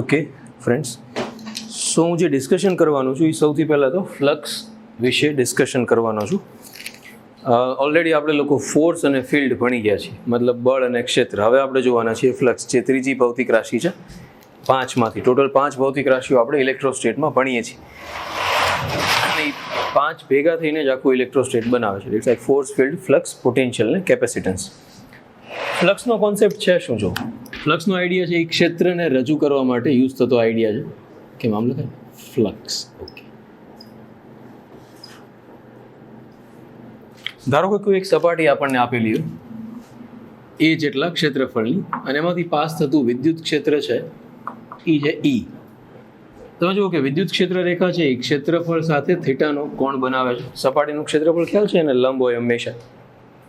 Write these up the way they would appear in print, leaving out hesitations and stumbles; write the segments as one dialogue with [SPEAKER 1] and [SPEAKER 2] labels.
[SPEAKER 1] Okay friends, સો હું જે discussion કરવાનું છું એ સૌથી પહેલાં તો ફ્લક્સ વિશે ડિસ્કશન કરવાનો છું. ઓલરેડી આપણે લોકો ફોર્સ અને ફિલ્ડ ભણી ગયા છીએ, મતલબ બળ અને ક્ષેત્ર. હવે આપણે જોવાના છીએ ફ્લક્સ, જે ત્રીજી ભૌતિક રાશિ છે. 5માંથી ટોટલ 5 ભૌતિક રાશિઓ આપણે ઇલેક્ટ્રોસ્ટેટમાં ભણીએ છીએ. અને 5 ભેગા થઈને જ આખું ઇલેક્ટ્રોસ્ટેટ બનાવે છે. It's like force, field, flux, potential ને કેપેસિટન્સ. ફ્લક્સનો કોન્સેપ્ટ છે શું? જો ફ્લક્સનો આઈડિયા છે એ ક્ષેત્રને રજૂ કરવા માટે યુઝ થતો આઈડિયા છે. કે મામલો થાય ફ્લક્સ. ઓકે, ધારો કે કોઈ એક સપાટી આપણને આપેલી હોય એ જેટલા ક્ષેત્રફળની, અને એમાંથી પાસ થતું વિદ્યુત ક્ષેત્ર છે એ છે ઈ. તમે જુઓ કે વિદ્યુત ક્ષેત્ર રેખા છે એ ક્ષેત્રફળ સાથે થીટાનો કોણ બનાવે છે. સપાટીનું ક્ષેત્રફળ ખ્યાલ છે અને લંબ હોય હંમેશા,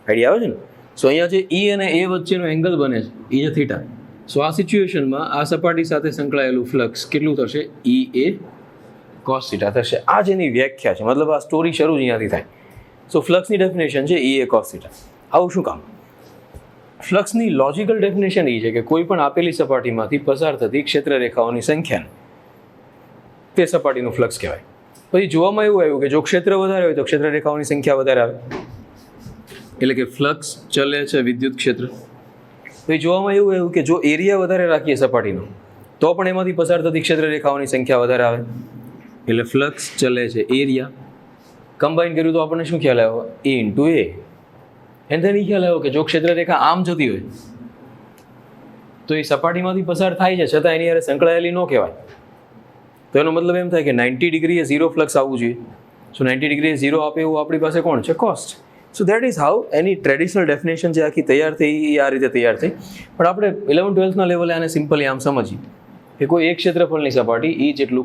[SPEAKER 1] આઈડિયા આવે છે ને? સો અહીંયા જે ઈ અને એ વચ્ચેનો એંગલ બને છે એ છે થીટા. સો આ સિચ્યુએશનમાં આ સપાટી સાથે સંકળાયેલું ફ્લક્સ કેટલું થશે? ઈ એ કોસ થીટા થશે. આ જેની વ્યાખ્યા છે, મતલબ આ સ્ટોરી શરૂ જ અહીંયાથી થાય. સો ફ્લક્સની ડેફિનેશન છે ઈ એ કોસ થીટા. આવું શું કામ? ફ્લક્સની લોજિકલ ડેફિનેશન એ છે કે કોઈ પણ આપેલી સપાટીમાંથી પસાર થતી ક્ષેત્ર રેખાઓની સંખ્યાને તે સપાટીનું ફ્લક્સ કહેવાય. પછી જોવામાં એવું આવ્યું કે જો ક્ષેત્ર વધારે હોય તો ક્ષેત્ર રેખાઓની સંખ્યા વધારે આવે, એટલે કે ફ્લક્સ ચલે છે વિદ્યુત ક્ષેત્ર. પછી જોવામાં એવું આવ્યું કે જો એરિયા વધારે રાખીએ સપાટીનો તો પણ એમાંથી પસાર થતી ક્ષેત્ર રેખાઓની સંખ્યા વધારે આવે, એટલે ફ્લક્સ ચલે છે એરિયા. કમ્બાઈન કર્યું તો આપણને શું ખ્યાલ આવ્યો? એ ઇન્ટુ એ. એને તેની ખ્યાલ આવ્યો કે જો ક્ષેત્ર રેખા આમ જતી હોય તો એ સપાટીમાંથી પસાર થાય છે છતાં એની હારે સંકળાયેલી ન કહેવાય. તો એનો મતલબ એમ થાય કે 90 ડિગ્રીએ 0 ફ્લક્સ આવવું જોઈએ. સો 90 ડિગ્રીએ 0 આપે એવું આપણી પાસે કોણ છે? Cost. So that is how any traditional definition જે આખી તૈયાર થઈ એ આ રીતે તૈયાર થઈ. પણ આપણે 11-12ના લેવલે આને સિમ્પલી આમ સમજીએ કે કોઈ એક ક્ષેત્રફળની સપાટી એ જેટલું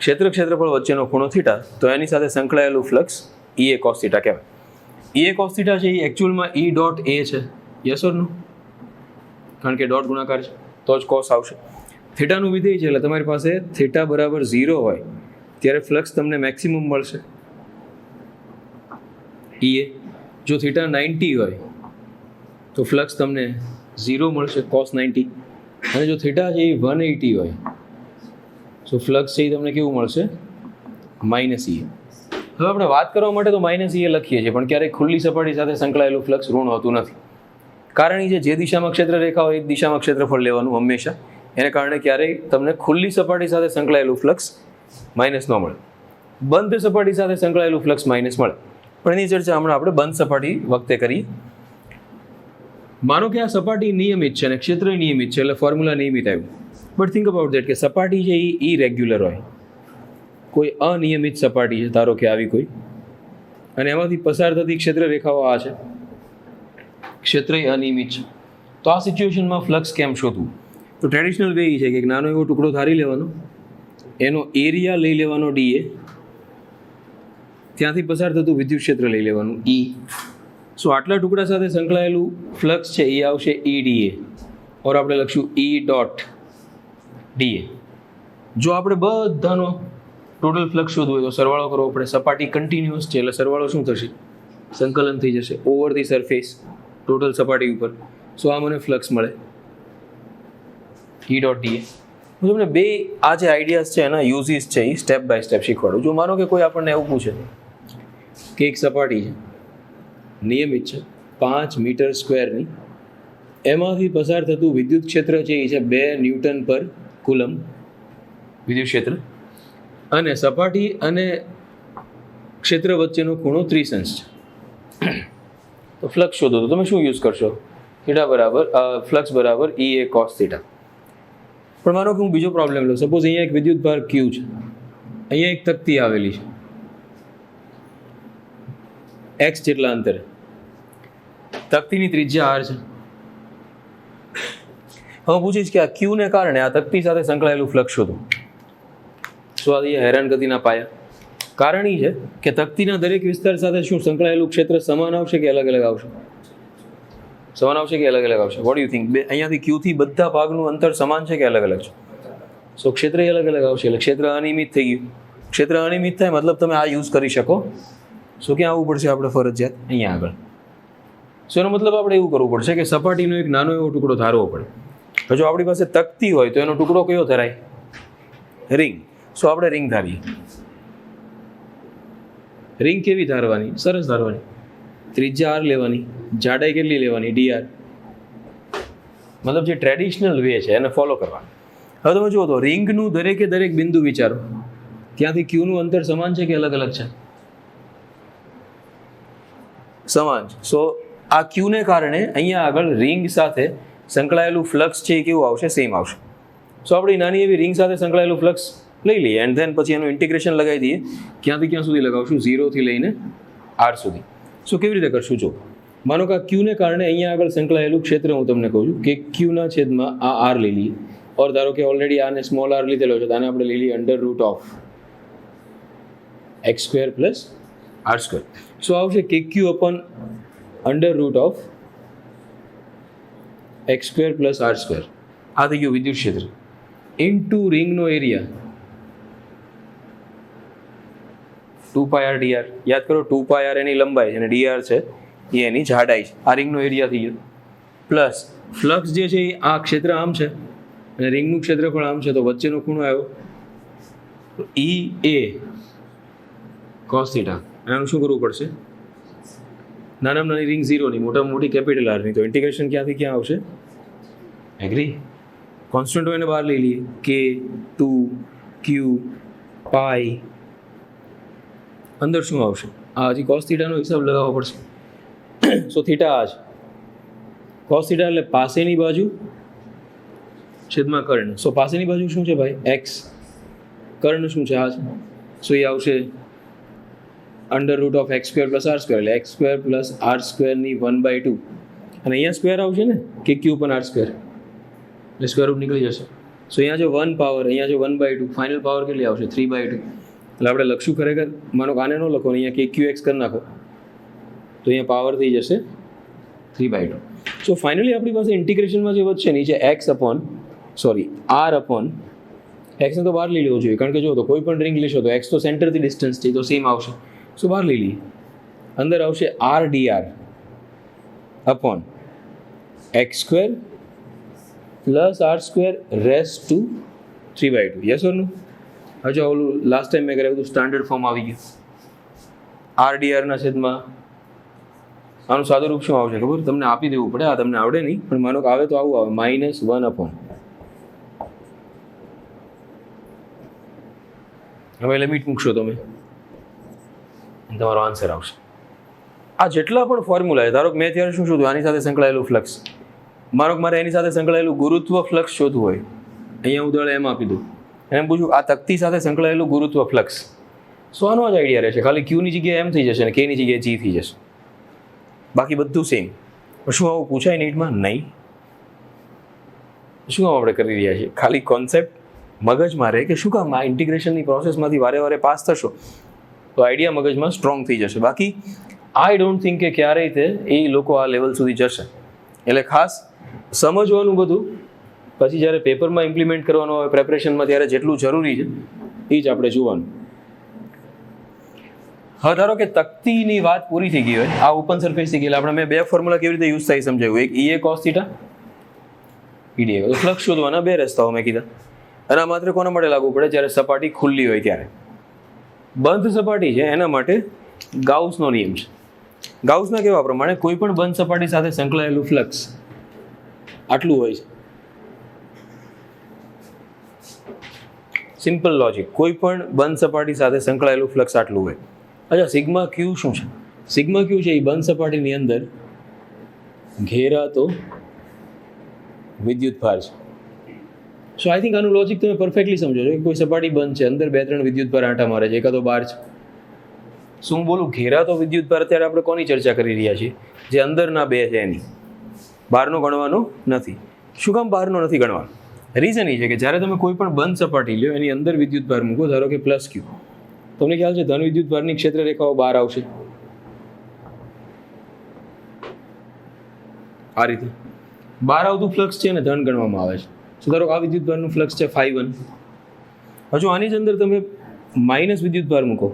[SPEAKER 1] ક્ષેત્રફળ વચ્ચેનો ખૂણો થીટા, તો એની સાથે સંકળાયેલું ફ્લક્સ ઈ એ કોસ થીટા કહેવાય. ઈ એ કોસ થીટા છે એ એકચ્યુઅલમાં ઈ ડોટ એ છે. યસ ઓર નો? કારણ કે ડોટ ગુણાકાર છે તો જ કોસ આવશે. થીટાનું વિધેય છે એટલે તમારી પાસે થીટા બરાબર 0 હોય ત્યારે ફ્લક્સ તમને મેક્સિમમ મળશે ઈ એ. જો થીટા 90 હોય તો ફ્લક્સ તમને 0 મળશે કોસ 90. અને જો થીટા છે એ 180 હોય તો ફ્લક્સ છે એ તમને કેવું મળશે? માઇનસ ઈ એ. હવે આપણે વાત કરવા માટે તો માઇનસ ઈ એ લખીએ છીએ, પણ ક્યારેય ખુલ્લી સપાટી સાથે સંકળાયેલું ફ્લક્સ ઋણ હોતું નથી. કારણ એ જે દિશામાં ક્ષેત્ર રેખા હોય એ દિશામાં ક્ષેત્રફળ લેવાનું હંમેશા. એને કારણે ક્યારેય તમને ખુલ્લી સપાટી સાથે સંકળાયેલું ફ્લક્સ માઇનસ ન મળે, બંધ સપાટી સાથે સંકળાયેલું ફ્લક્સ માઇનસ મળે. પણ એની ચર્ચા હમણાં આપણે બંધ સપાટી વખતે કરીએ. માનો કે આ સપાટી નિયમિત છે અને ક્ષેત્ર નિયમિત છે એટલે ફોર્મ્યુલા નિયમિત આવ્યું. બટ થિંક અબાઉટ દેટ કે સપાટી છે એ ઇરેગ્યુલર હોય. કોઈ અનિયમિત સપાટી છે, ધારો કે આવી કોઈ, અને એમાંથી પસાર થતી ક્ષેત્ર રેખાઓ આ છે, ક્ષેત્ર અનિયમિત છે. તો આ સિચ્યુએશનમાં ફ્લક્સ કેમ શોધવું? તો ટ્રેડિશનલ વે એ છે કે એક નાનો એવો ટુકડો ધારી લેવાનો, એનો એરિયા લઈ લેવાનો ડીએ, ત્યાંથી પસાર થતું વિદ્યુત ક્ષેત્ર લઈ લેવાનું ઈ. સો આટલા ટુકડા સાથે સંકળાયેલું ફ્લક્સ છે એ આવશે ઈ ડીએ, ઓર આપણે લખશું ઈ ડોટ ડીએ. જો આપણે બધાનો ટોટલ ફ્લક્સ શોધવું હોય તો સરવાળો કરવો પડે. સપાટી કન્ટિન્યુઅસ છે એટલે સરવાળો શું થશે? સંકલન થઈ જશે ઓવર ધી સરફેસ, ટોટલ સપાટી ઉપર. સો આ મને ફ્લક્સ મળે ઈ ડોટ ડીએ. હું તમને બે આ જે આઈડિયાઝ છે એના યુઝીસ છે એ સ્ટેપ બાય સ્ટેપ શીખવાડું. જો માનો કે કોઈ આપણને એવું પૂછે કે એક સપાટી છે નિયમિત છે 5 મીટર સ્ક્વેરની, એમાંથી પસાર થતું વિદ્યુત ક્ષેત્ર છે એ છે 2 ન્યૂટન પર કુલમ વિદ્યુત ક્ષેત્ર, અને સપાટી અને ક્ષેત્ર વચ્ચેનો ખૂણો 30 અંશ છે. તો ફ્લક્સ શોધો તો તમે શું યુઝ કરશો? થીટા બરાબર ફ્લક્સ બરાબર ઈ એ કોસ થીટા. પણ માનો કે હું બીજો પ્રોબ્લેમ લઉં. સપોઝ અહીંયા એક વિદ્યુત ભાર ક્યુ છે, અહીંયા એક તકતી આવેલી છે એક્સ જેટલા અંતરે, તકતીની ત્રિજ્યા આર છે. હું પૂછીશ કે આ ક્યુને કારણે આ તકતી સાથે સંકળાયેલું ફ્લક્સ શોધો. શું આ હેરાનગતિના પાયા? કારણ એ છે કે તકતીના દરેક વિસ્તાર સાથે શું સંકળાયેલું ક્ષેત્ર સમાન આવશે કે અલગ અલગ આવશે? સમાન આવશે કે અલગ અલગ આવશે? What you think? અહીંયાથી ક્યુથી બધા ભાગનું અંતર સમાન છે કે અલગ અલગ છે? સો ક્ષેત્ર અલગ અલગ આવશે એટલે ક્ષેત્ર અનિયમિત થઈ ગયું. ક્ષેત્ર અનિયમિત થાય મતલબ તમે આ યુઝ કરી શકો. સો ક્યાં આવવું પડશે આપણે ફરજિયાત? અહીંયા આગળ. સો એનો મતલબ આપણે એવું કરવું પડશે કે સપાટીનો એક નાનો એવો ટુકડો ધારવો પડે જો આપણી પાસે તકતી હોય તો એનો ટુકડો કયો ધરાય? રિંગ. સો આપણે રિંગ ધારીએ. રિંગ કેવી ધારવાની? સરસ ધારવાની. ત્રિજ્યા આર લેવાની, જાડાઈ કેટલી લેવાની? ડીઆર. મતલબ જે ટ્રેડિશનલ વે છે એને ફોલો કરવાનું. હવે તમે જુઓ તો રિંગનું દરેકે દરેક બિંદુ વિચારો, ત્યાંથી ક્યુનું અંતર સમાન છે કે અલગ અલગ છે? સમાન છે. સો આ ક્યુને કારણે અહીંયા આગળ રિંગ સાથે સંકળાયેલું ફ્લક્સ છે એ કેવું આવશે? સેમ આવશે. સો આપણે નાની એવી રિંગ સાથે સંકળાયેલું ફ્લક્સ લઈ લઈએ એન્ડ ધેન પછી એનું ઇન્ટિગ્રેશન લગાવી દઈએ. ક્યાંથી ક્યાં સુધી લગાવશું? 0 થી લઈને R સુધી. સો કેવી રીતે કરશું? જો માનો કે આ ક્યુને કારણે અહીંયા આગળ સંકળાયેલું ક્ષેત્ર હું તમને કહું છું કે ક્યુના છેદમાં આ આર લઈ લઈએ. ઓર ધારો કે ઓલરેડી આને સ્મોલ આર લીધેલો છે તો આને આપણે લઈ લઈએ √(x² + r²). સો આવશે KQ upon √(x² + r²). આ થઈ ગયું વિદ્યુત ક્ષેત્ર ઇન્ટુ રિંગનો એરિયા 2πr/dr. યાદ કરો 2πr એની લંબાઈ અને dr છે એ એની જાડાઈ છે. આ રિંગનો એરિયા થઈ ગયો પ્લસ ફ્લક્સ જે છે એ આ ક્ષેત્ર આમ છે અને રિંગનું ક્ષેત્રફળ આમ છે તો વચ્ચેનો ખૂણો આવ્યો EA cos θ. આનું શું કરવું પડશે? નાનામાં નાની રિંગ 0 ની, મોટામાં મોટી કેપિટલ R ની. તો ઇન્ટિગ્રેશન ક્યાંથી ક્યાં આવશે? એગ્રી? કોન્સ્ટન્ટ હોય એને બહાર લઈ લઈએ. K 2 Q π અંદર શું આવશે? આ હજી cos θ નો હિસાબ લગાવવો પડશે. સો થીટા આ છે. cos θ એટલે પાસેની બાજુ છેદમાં કર્ણ. સો પાસેની બાજુ શું છે ભાઈ? x. કર્ણ શું છે? આ છે. સો એ આવશે √(x² + r²). એટલે x² + r² ની 1/2 અને અહીંયા સ્ક્વેર આવશે ને KQ upon r², એટલે સ્ક્વેર રૂટ નીકળી જશે. સો અહીંયા જો 1 પાવર, અહીંયા જો 1/2, ફાઇનલ પાવર કેટલી આવશે? 3/2. એટલે આપણે લખશું ખરેખર, માનો આને ન લખો, અહીંયા KQX કરી નાખો તો અહીંયા પાવર થઈ જશે 3/2. સો ફાઇનલી આપણી પાસે ઇન્ટિગ્રેશનમાં જે વધશે નીચે x ને તો બહાર લઈ લેવો જોઈએ, કારણ કે જો તો કોઈ પણ રિંગ લેશો તો x તો સેન્ટરથી ડિસ્ટન્સ છે તો સેમ આવશે. સો બહાર લઈ લઈએ. અંદર આવશે r/dr upon x² + r² raise to 3/2. Yes or no? હજુ ઓલું લાસ્ટ ટાઈમ મેં કરાવ્યું હતું સ્ટાન્ડર્ડ ફોર્મ આવી ગયું. r/dr ના છેદમાં આનું સાદું રૂપ શું આવશે ખબર? તમને આપી દેવું પડે, આ તમને આવડે નહીં, પણ માનો કે આવે તો આવું આવે -1/. હવે લિમિટ મૂકશો તમે, તમારો આન્સર આવશે. આ જેટલા પણ ફોર્મ્યુલા છે, ધારો કે મેં ત્યારે શું શોધું? આની સાથે સંકળાયેલું ફ્લક્સ. મારો કે મારે એની સાથે સંકળાયેલું ગુરુત્વ ફ્લક્સ શોધવું હોય, અહીંયા હું દળ એમ આપી દઉં, એમ પૂછું આ તકતી સાથે સંકળાયેલું ગુરુત્વ ફ્લક્સ. સો આનો જ આઈડિયા રહેશે, ખાલી ક્યુની જગ્યાએ એમ થઈ જશે અને કેની જગ્યાએ જી થઈ જશે, બાકી બધું સેમ. શું આવું પૂછાય નીટમાં? નહીં. શું કામ આપણે કરી રહ્યા છીએ? ખાલી કોન્સેપ્ટ મગજમાં રહે કે શું કામ આ ઇન્ટિગ્રેશનની પ્રોસેસમાંથી વારે વારે પાસ થશો તો આઈડિયા મગજમાં સ્ટ્રોંગ થઈ જશે. બાકી આઈ ડોન્ટ થિંક કે ક્યારેય તે એ લોકો આ લેવલ સુધી જશે. એટલે ખાસ સમજવાનું બધું, પછી જ્યારે પેપરમાં ઇમ્પ્લિમેન્ટ કરવાનું આવે પ્રેપરેશનમાં, ત્યારે જેટલું જરૂરી છે એ જ આપણે જોવાનું. હવે ધારો કે તકતીની વાત પૂરી થઈ ગઈ હોય, આ ઓપન સરફેસ થઈ ગઈ, એટલે આપણે મેં બે ફોર્મ્યુલા કેવી રીતે યુઝ થાય સમજાવ્યું. એક EA cos θ, EDA. ફ્લક્સ શોધવાના બે રસ્તાઓ મેં કીધા. અને આ માત્ર કોના માટે લાગુ પડે? જ્યારે સપાટી ખુલ્લી હોય ત્યારે. બંધ સપાટી છે એના માટે ગાઉસનો નિયમ છે. ગાઉસના કહેવા પ્રમાણે કોઈ પણ બંધ સપાટી સાથે સંકળાયેલું ફ્લક્સ આટલું હોય છે. સિમ્પલ લોજિક, કોઈ પણ બંધ સપાટી સાથે સંકળાયેલું ફ્લક્સ આટલું હોય. અચ્છા, સિગ્મા ક્યુ શું છે? સિગ્મા ક્યુ છે એ બંધ સપાટીની અંદર ઘેરાતો વિદ્યુત ભાર છે. સો આઈ થિંક આનું લોજિક તમે પરફેક્ટલી સમજો છો કે કોઈ સપાટી બંધ છે, અંદર 2-3 વિદ્યુત ભાર આંટા મારે છે, એકાદો બાર છે. શું હું બોલું? ઘેરાતો વિદ્યુત ભાર. અત્યારે આપણે કોની ચર્ચા કરી રહ્યા છીએ? જે અંદરના બે છે એની. બહારનો ગણવાનો નથી. શું કામ બહારનો નથી ગણવાનો? રીઝન એ છે કે જ્યારે તમે કોઈ પણ બંધ સપાટી લ્યો, એની અંદર વિદ્યુત ભાર મૂકો, ધારો કે +Q, તમને ખ્યાલ છે ધન વિદ્યુત ભારની ક્ષેત્ર રેખાઓ બહાર આવશે આ રીતે. બહાર આવતું ફ્લક્સ છે ને ધન ગણવામાં આવે છે. તો ધારો આ વિદ્યુત ભારનું ફ્લક્સ છે φ1. હજુ આની જ અંદર તમે માઇનસ વિદ્યુત ભાર મૂકો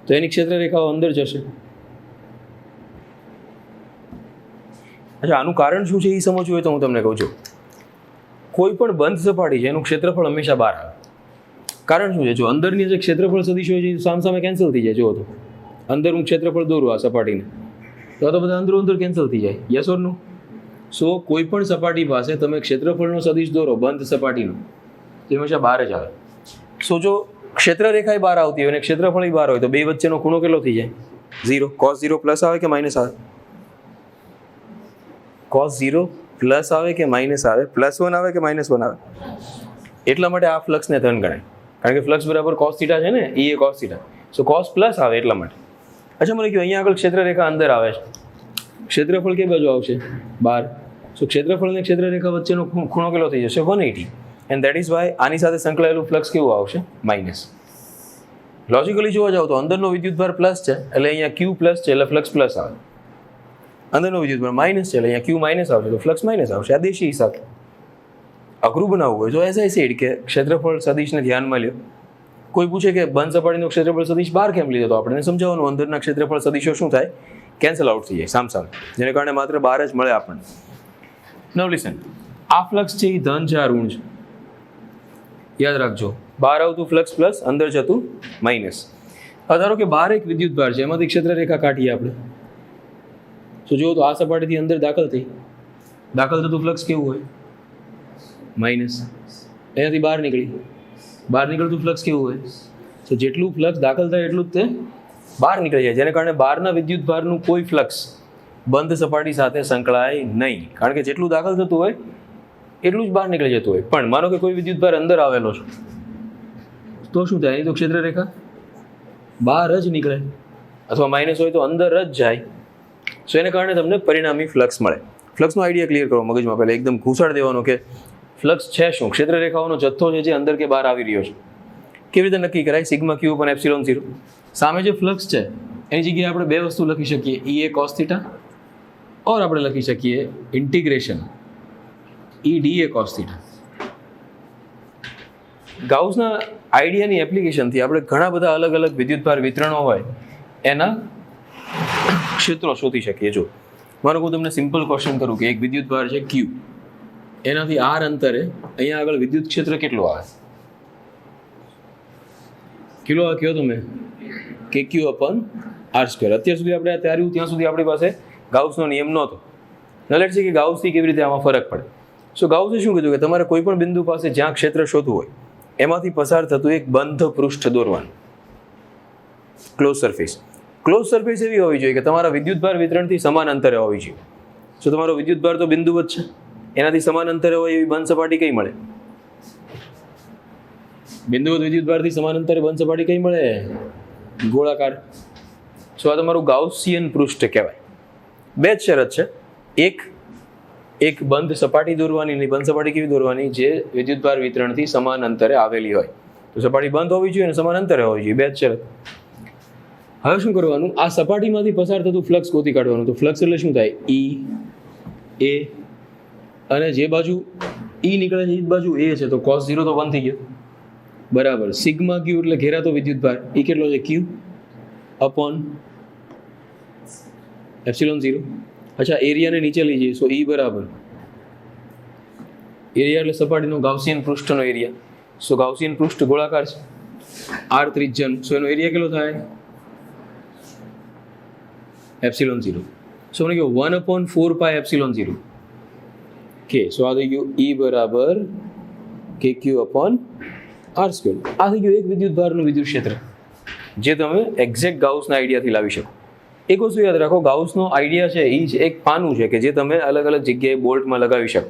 [SPEAKER 1] તો એની ક્ષેત્ર રેખાઓ અંદર જશે. અચ્છા, આનું કારણ શું છે એ સમજવું હોય તો હું તમને કહું છું. કોઈ પણ બંધ સપાટી છે એનું ક્ષેત્રફળ હંમેશા બહાર આવે. કારણ શું છે? જો અંદરની જે ક્ષેત્રફળ સદિશ હોય છે સામસામે કેન્સલ થઈ જાય. જો તો અંદર હું ક્ષેત્રફળ દોરું આ સપાટીને તો બધા અંદરો અંદર કેન્સલ થઈ જાય. Yes or no? સો કોઈ પણ સપાટી પાસે તમે ક્ષેત્રફળનો સદિશ દોરો બંધ સપાટીનો તે હંમેશા બહાર જ આવે. સો જો ક્ષેત્રરેખા બહાર આવતી હોય અને ક્ષેત્રફળ બહાર હોય તો બે વચ્ચેનો ખૂણો કેટલો થઈ જાય? 0. cos 0 પ્લસ આવે કે માઇનસ આવે? cos 0 પ્લસ આવે કે માઇનસ આવે? +1 આવે કે -1 આવે? એટલા માટે આ ફ્લક્સને ધન ગણાય, કારણ કે ફ્લક્સ બરાબર cos θ છે ને, એ cos θ. સો cos પ્લસ આવે એટલા માટે. અચ્છા મને કહ્યું અહીંયા આગળ ક્ષેત્રરેખા અંદર આવે છે, ક્ષેત્રફળ કઈ બાજુ આવશે? બહાર. સો ક્ષેત્રફળ અને ક્ષેત્રરેખા વચ્ચેનો ખૂણો કેટલો થઈ જશે? 180. એન્ડ દેટ ઇઝ વાય આની સાથે સંકળાયેલું ફ્લક્સ કેવું આવશે? માઇનસ. લોજિકલી જોવા જાવ તો અંદરનો વિદ્યુતભાર પ્લસ છે એટલે અહીંયા ક્યુ પ્લસ છે એટલે ફ્લક્સ પ્લસ આવે. અંદરનો વિદ્યુતભાર માઇનસ છે એટલે અહીંયા ક્યુ માઇનસ આવશે તો ફ્લક્સ માઇનસ આવશે. આ દેશી હિસાબ. અઘરું બનાવવું હોય તો એઝ આઈ સેડ કે ક્ષેત્રફળ સદિશને ધ્યાનમાં લ્યો. કોઈ પૂછે કે બંધ સપાટીનો ક્ષેત્રફળ સદિશ બહાર કેમ લીધો તો આપણે સમજાવવાનું અંદરના ક્ષેત્રફળ સદિશો શું થાય? કેન્સલ આઉટ થઈ જાય સામસામે, જેને કારણે માત્ર બહાર જ મળે આપણને. નવ લિસન, આ ફ્લક્સ છે એ ધન છે, આ ઋણ છે. યાદ રાખજો, બહાર આવતું ફ્લક્સ પ્લસ, અંદર જતું માઇનસ. હવે ધારો કે બહાર એક વિદ્યુતભાર છે, એમાંથી ક્ષેત્રરેખા કાઢીએ આપણે. તો જુઓ તો આ સપાટીથી અંદર દાખલ થતું ફ્લક્સ કેવું હોય? માઇનસ. અહીંયાથી બહાર નીકળતું ફ્લક્સ કેવું હોય? તો જેટલું ફ્લક્સ દાખલ થાય એટલું જ તે બહાર નીકળી જાય, જેને કારણે બહારના વિદ્યુતભારનું કોઈ ફ્લક્સ બંધ સપાટી સાથે સંકળાય નહીં, કારણ કે જેટલું દાખલ થતું હોય એટલું જ બહાર નીકળી જતું હોય. પણ માનો કે કોઈ વિદ્યુતભાર અંદર આવેલો છે તો શું થાય? એની તો ક્ષેત્રરેખા બહાર જ નીકળે, અથવા માઇનસ હોય તો અંદર જ જાય. સો એને કારણે તમને પરિણામી ફ્લક્સ મળે. ફ્લક્સનો આઈડિયા ક્લિયર કરો મગજમાં, પહેલાં એકદમ ઘૂસાડ દેવાનો કે ફ્લક્સ છે શું? ક્ષેત્રરેખાઓનો જથ્થો છે જે અંદર કે બહાર આવી રહ્યો છે. કેવી રીતે નક્કી કરાય? સિગ્મા ક્યુ પણ એપ્સિલોન 0. સામે જે ફ્લક્સ છે એની જગ્યાએ આપણે બે વસ્તુ લખી શકીએ, એ cos θ, ઓર આપણે લખી શકીએ ઇન્ટિગ્રેશન EdA cos θ. ગાઉસના આઈડિયાની એપ્લિકેશનથી આપણે ઘણા બધા અલગ અલગ વિદ્યુતભાર વિતરણો હોય એના ક્ષેત્રો શોધી શકીએ. જો માનો હું તમને સિમ્પલ ક્વેશ્ચન કરું કે એક વિદ્યુતભાર છે Q, એનાથી R અંતરે અહીંયા આગળ વિદ્યુત ક્ષેત્ર કેટલું આવે? કેટલો આવે કયો તમે? KQ/R². અત્યાર સુધી આપણે ત્યાં સુધી આપણી પાસે ગાઉસનો નિયમ નહોતો. નલેટ છે કે ગાઉસથી કેવી રીતે આમાં ફરક પડે. સો ગાઉસે શું કીધું કે તમારે કોઈ પણ બિંદુ પાસે જ્યાં ક્ષેત્ર શોધવું હોય એમાંથી પસાર થતું એક બંધ પૃષ્ઠ દોરવાનું, ક્લોઝ સરફેસ. ક્લોઝ સરફેસ એવી હોવી જોઈએ કે તમારા વિદ્યુતભાર વિતરણથી સમાન અંતરે હોવી જોઈએ. સો તમારો વિદ્યુતભાર તો બિંદુવત છે, એનાથી સમાન અંતરે હોય એવી બંધ સપાટી કઈ મળે? બિંદુવત વિદ્યુતભારથી સમાન અંતરે બંધ સપાટી કઈ મળે? ગોળાકાર. સો આ તમારું ગાઉસિયન પૃષ્ઠ કહેવાય. બે જ શરત છે, એક બંધ સપાટી દોરવાની, નહીં બંધ સપાટી કેવી દોરવાની? જે વિદ્યુતભાર વિતરણથી સમાન અંતરે આવેલી હોય. તો સપાટી બંધ હોવી જોઈએ અને સમાન અંતરે હોવી જોઈએ, બે જ શરત. હવે શું કરવાનું? આ સપાટીમાંથી પસાર થતું ફ્લક્સ ગોતી કાઢવાનું. તો ફ્લક્સ એટલે શું થાય? E A, અને જે બાજુ E નીકળે છે એ જ બાજુ A છે, તો cos 0 તો 1 થઈ ગયો બરાબર. સિગ્મા ક્યુ એટલે ઘેરાતો વિદ્યુતભાર, એ કેટલો છે? Q/ε0. અચ્છા, એરિયાને નીચે લઈ જઈએ. સો E બરાબર એરિયા એટલે સપાટીનો ગાઉસિયન પૃષ્ઠનો એરિયા. સો ગાઉસિયન પૃષ્ઠ ગોળાકાર છે, R ત્રિજ્યાનું. સો એનો એરિયા કેટલો થાય? ε0. સો મને કહ્યું 1/4πε0 કે. સો આ થઈ ગયું E બરાબર KQ/R². આ થઈ ગયું એક વિદ્યુતભારનું વિદ્યુત ક્ષેત્ર, જે તમે એક્ઝેક્ટ ગાઉસના આઈડિયાથી લાવી શકો. એક વસ્તુ યાદ રાખો, ગાઉસનો આઈડિયા છે એ જ એક પાનું છે કે જે તમે અલગ અલગ જગ્યાએ બોલ્ટમાં લગાવી શકો.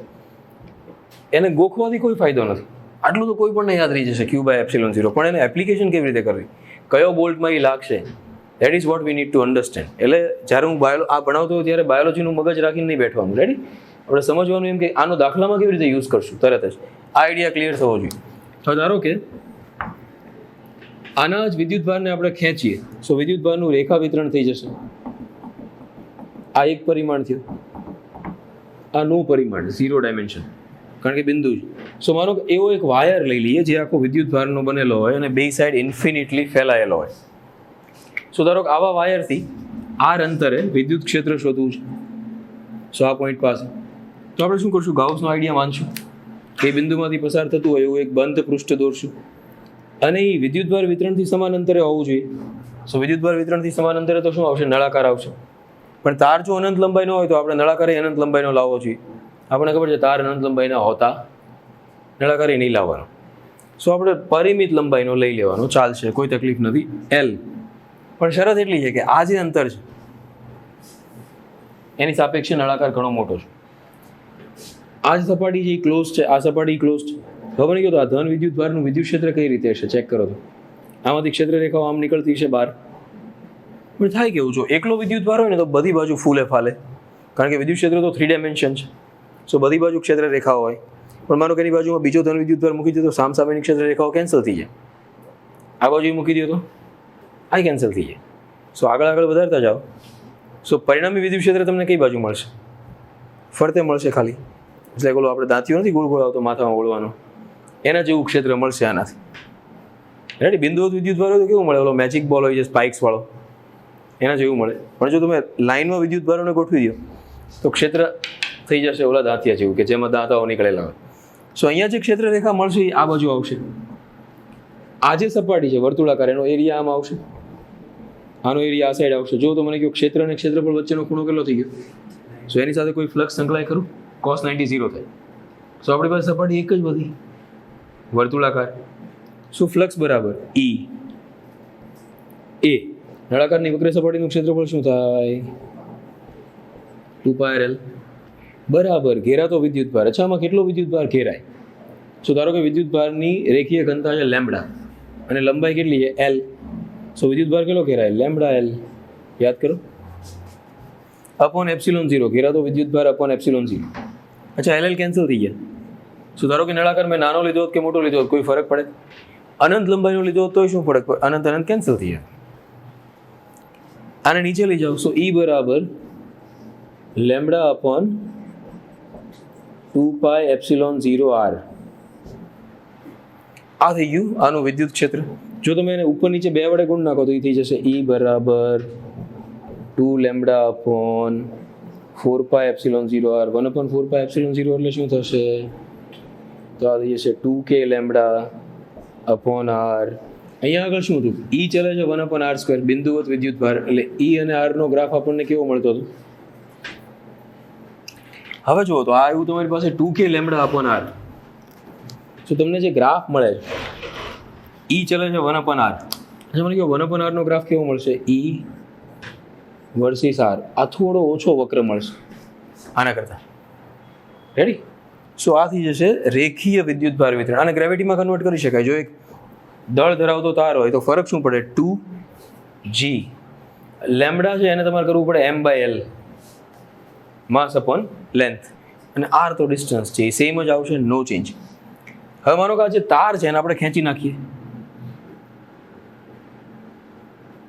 [SPEAKER 1] એને ગોખવાથી કોઈ ફાયદો નથી. આટલું તો કોઈ પણ યાદ રહી જશે Q/ε0, પણ એને એપ્લિકેશન કેવી રીતે કરવી, કયો બોલ્ટમાં એ લાગશે, that is what we need to understand. એટલે જ્યારે હું આ ભણાવતો હોય ત્યારે બાયોલોજીનું મગજ રાખીને નહીં બેઠવાનું, રેડી? આપણે સમજવાનું એમ કે આનો દાખલામાં કેવી રીતે યુઝ કરશું, તરત જ આ આઈડિયા ક્લિયર થવો જોઈએ. હવે ધારો કે આના જ વિદ્યુતભારને આપણે ખેંચીએ, સો વિદ્યુતભારનું રેખા વિતરણ થઈ જશે. આ એક પરિમાણ થયું, આ નો પરિમાણ, 0 ડાયમેન્શન, કારણ કે બિંદુ છે. સો માનો કે એવો એક વાયર લઈ લઈએ જે આખો વિદ્યુતભારનો બનેલો હોય અને બે સાઈડ ઇન્ફિનિટલી ફેલાયેલો હોય. સો ધારો કે આવા વાયરથી R અંતરે વિદ્યુત ક્ષેત્ર શોધવું છે. સો આ પોઈન્ટ પાસે તો આપણે શું કરશું? ગાઉસનો આઈડિયા માનશું. એ બિંદુમાંથી પસાર થતું હોય એવું એક બંધ પૃષ્ઠ દોરશું અને એ વિદ્યુતભાર વિતરણથી સમાન અંતરે હોવું જોઈએ. સો વિદ્યુતભાર વિતરણથી સમાન અંતરે તો શું આવશે? નળાકાર આવશે. પણ તાર જો અનંત લંબાઈનો હોય તો આપણે નળાકાર અનંત લંબાઈનો લાવવો જોઈએ. આપણને ખબર છે તાર અનંત લંબાઈના હોતા, નળાકાર નહીં લાવવાનો. સો આપણે પરિમિત લંબાઈનો લઈ લેવાનો, ચાલશે, કોઈ તકલીફ નથી. એલ પણ શરત એટલી છે કે આ જે અંતર છે એની સાપેક્ષે નળાકાર ઘણો મોટો છે. આ જ સપાટી છે એ ક્લોઝ છે, આ સપાટી ક્લોઝ છે. ખબર નહીં તો આ ધન વિદ્યુત ભારનું વિદ્યુત ક્ષેત્ર કઈ રીતે હશે? ચેક કરો તો આમાંથી ક્ષેત્ર રેખાઓ આમ નીકળતી છે બહાર. પણ થાય કેવું, જો એકલો વિદ્યુત ભાર હોય ને તો બધી બાજુ ફૂલે ફાલે, કારણ કે વિદ્યુત ક્ષેત્ર તો 3 ડાયમેન્શન છે. સો બધી બાજુ ક્ષેત્ર રેખાઓ હોય. પણ માનો કે એની બાજુમાં બીજો ધન વિદ્યુત ભાર મૂકી દો તો સામસામેની ક્ષેત્ર રેખાઓ કેન્સલ થઈ જાય. આ બાજુ મૂકી દો તો આ કેન્સલ થઈ જાય. સો આગળ આગળ વધારતા જાઓ. સો પરિણામી વિદ્યુત ક્ષેત્ર તમને કઈ બાજુ મળશે? ફરતે મળશે ખાલી. એટલે ઓલો આપણે દાંતીઓ નથી ગોળ ગોળ આવતો માથામાં ઓળવાનો, એના જેવું ક્ષેત્ર મળશે આનાથી. રેડી? બિંદુવત વિદ્યુત ભાર હોય તો કેવું મળે? ઓલો મેજિક બોલ હોય છે સ્પાઇક્સ વાળો, એના જેવું મળે. પણ જો તમે લાઇનમાં વિદ્યુત ભારોને ગોઠવી દો તો ક્ષેત્ર થઈ જશે ઓલા દાંતિયા જેવું, કે જેમાં દાંતાઓ નીકળેલા હોય. સો અહીંયા જે ક્ષેત્ર રેખા મળશે એ આ બાજુ આવશે. આ જે સપાટી છે વર્તુળાકાર, એનો એરિયા આમ આવશે, આનો એરિયા આ સાઈડ આવશે. જો તો મને કહો ક્ષેત્ર અને ક્ષેત્રફળ વચ્ચેનો ખૂણો કેટલો થઈ ગયો? સો એની સાથે કોઈ ફ્લક્સ સંકળાય ખરું? cos 90 0 થાય. સો આપણી પાસે સપાટી એક જ વધી, વર્તુળાકાર. શું ફ્લક્સ બરાબર E એ નળાકારની વક્ર સપાટીનું ક્ષેત્રફળ શું થાય? 2πrl બરાબર ઘેરાતો વિદ્યુત ભાર. અચ્છા, આમાં કેટલો વિદ્યુત ભાર ઘેરાય? સો ધારો કે વિદ્યુત ભારની રેખીય ઘનતા છે લેમ્બડા અને લંબાઈ કેટલી છે? L. સો વિદ્યુત ભાર કેટલો ઘેરાય? Lambda L. યાદ કરો, અપોન એપ્સિલોન 0 ઘેરાતો વિદ્યુત ભાર અપોન એપ્સિલોન 0. અચ્છા, LL કેન્સલ થઈ ગયા. સો ધારો કે નળાકાર મેં નાનો લીધો કે મોટો લીધો, કોઈ ફરક પડે? અનંત લંબાઈનો લીધો તોય શું ફરક પડે? અનંત અનંત કેન્સલ થઈ જાય. આને નીચે લઈ જાઓ. સો E બરાબર લેમ્બડા અપોન 2πε0r. આ થઈ ગયું આનું વિદ્યુત ક્ષેત્ર. જો તમે એને ઉપર નીચે 2 વડે ગુણ નાખો તો એ થઈ જશે E બરાબર 2 લેમ્બડા અપોન 4πε0r 1/4πε0 એટલે શું થશે? તો આ થઈ જશે 2k લેમ્બડા અપોન r. અહીંયા આગળ શું હતું? E ચલે છે 1/r², બિંદુવત વિદ્યુત ભાર. એટલે E અને r નો ગ્રાફ આપણને કેવો મળતો હતો? હવે જુઓ તો આ આવ્યું તમારી પાસે 2k લેમ્બડા અપોન r. તો તમને જે ગ્રાફ મળે છે E ચલે છે 1/r. અચ્છા, મને કહો 1/r નો ગ્રાફ કેવો મળશે? E versus r. આ થોડો ઓછો વક્ર મળશે આના કરતા. રેડી? સો આ થઈ જશે રેખીય વિદ્યુત ભાર વિતરણ. અને ગ્રેવિટીમાં કન્વર્ટ કરી શકાય. જો એક દળ ધરાવતો તાર હોય તો ફરક શું પડે? 2g. લેમ્બડા છે એને તમારે કરવું પડે m/l, માસ અપોન લેન્થ. અને r તો ડિસ્ટન્સ છે, એ સેમ જ આવશે, નો ચેન્જ. હવે માનો કે આ જે તાર છે એને આપણે ખેંચી નાખીએ.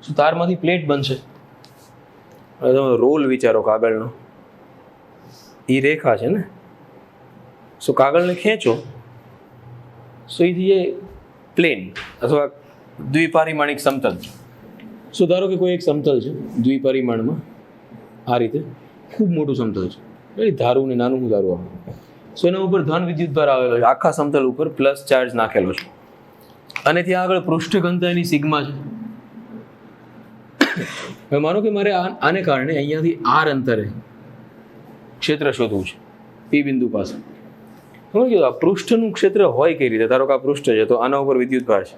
[SPEAKER 1] શું તારમાંથી પ્લેટ બનશે? હવે તમે રોલ વિચારો કાગળનો, એ રેખા છે ને. સો કાગળને ખેંચો સો એ થઈ પ્લેન અથવા દ્વિપારિમાણિક સમતલ. સો ધારો કે કોઈ એક સમતલ છે દ્વિપરિમાણમાં, આ રીતે ખૂબ મોટું સમતલ છે, ધારું ને નાનું હું ધારું આવે. સો એના ઉપર ધન વિદ્યુત ભાર આવેલો છે, આખા સમતલ ઉપર પ્લસ ચાર્જ નાખેલો છે, અને ત્યાં આગળ પૃષ્ઠ ઘનતા એની સિગ્મા છે. હવે માનો કે મારે આને કારણે અહીંયાથી આર અંતરે ક્ષેત્ર શોધવું છે પી બિંદુ પાસે. સમજ ગયો? આ પૃષ્ઠનું ક્ષેત્ર હોય કઈ રીતે? ધારો કે આ પૃષ્ઠ છે તો આના ઉપર વિદ્યુત ભાર છે,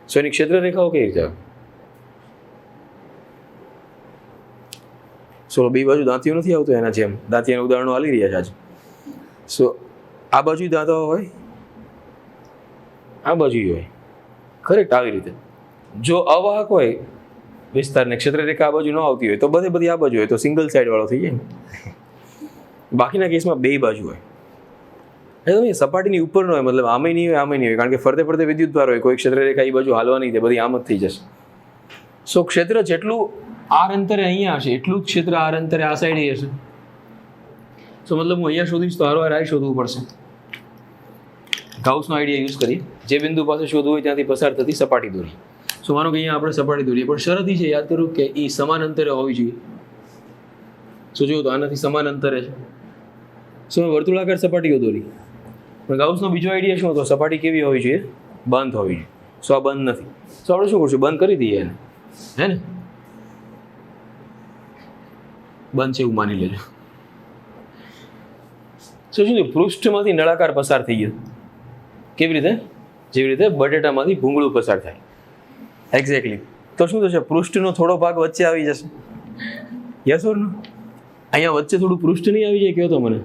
[SPEAKER 1] સો એની ક્ષેત્ર રેખાઓ કઈ રીતે આવે? સો બે બાજુ દાંતીઓ નથી આવતો એના જેમ, દાંતિયાના ઉદાહરણો હાલી રહ્યા છે આજે. સો આ બાજુ દાંતાઓ હોય, આ બાજુ હોય, કરેક્ટ આવી રીતે. જો અવાહક હોય વિસ્તારને ક્ષેત્ર રેખા આ બાજુ ન આવતી હોય તો બધી આ બાજુ હોય તો સિંગલ સાઈડ વાળો થઈ જાય ને. બાકીના કેસમાં બે બાજુ હોય. તમે સપાટીની ઉપર ન હોય, મતલબ આમે નહીં હોય આમે નહીં હોય, કારણ કે ફરતે ફરતે વિદ્યુત ભાર હોય, કોઈ ક્ષેત્ર રેખા એ બાજુ હાલવા નહીં દે, બધી આમ જ થઈ જશે. સો ક્ષેત્ર જેટલું આર અંતરે અહીંયા હશે એટલું જ ક્ષેત્ર આર અંતરે આ સાઈડે હશે. સો મતલબ હું અહીંયા શોધીશ તો હારો હાર શોધવું પડશે. ગાઉસનો આઈડિયા યુઝ કરી જે બિંદુ પાસે શોધવું હોય ત્યાંથી પસાર થતી સપાટી દોરી. સો માનો કે અહીંયા આપણે સપાટી દોરીએ, પણ શરત છે યાદ કરું કે એ સમાન અંતરે હોવી જોઈએ. સો જુઓ તો આનાથી સમાન અંતરે છે. સો મેં વર્તુળાકાર સપાટીઓ દોરી, પણ ગાઉસનો બીજો આઈડિયા શું હતો? સપાટી કેવી હોવી જોઈએ? બંધ હોવી જોઈએ. સો આ બંધ નથી. સો આપણે શું કરશું? બંધ કરી દઈએ એને, હે ને? બંધ છે એવું માની લેજો. શું શું પૃષ્ઠમાંથી નળાકાર પસાર થઈ ગયો. કેવી રીતે? જેવી રીતે બટેટામાંથી ભૂંગળું પસાર થાય. એક્ઝેક્ટલી. તો શું થશે? પૃષ્ઠનો થોડો ભાગ વચ્ચે આવી જશે. યસ ઓર નો? અહીંયા વચ્ચે થોડું પૃષ્ઠ નહીં આવી જાય? કયો તો મને.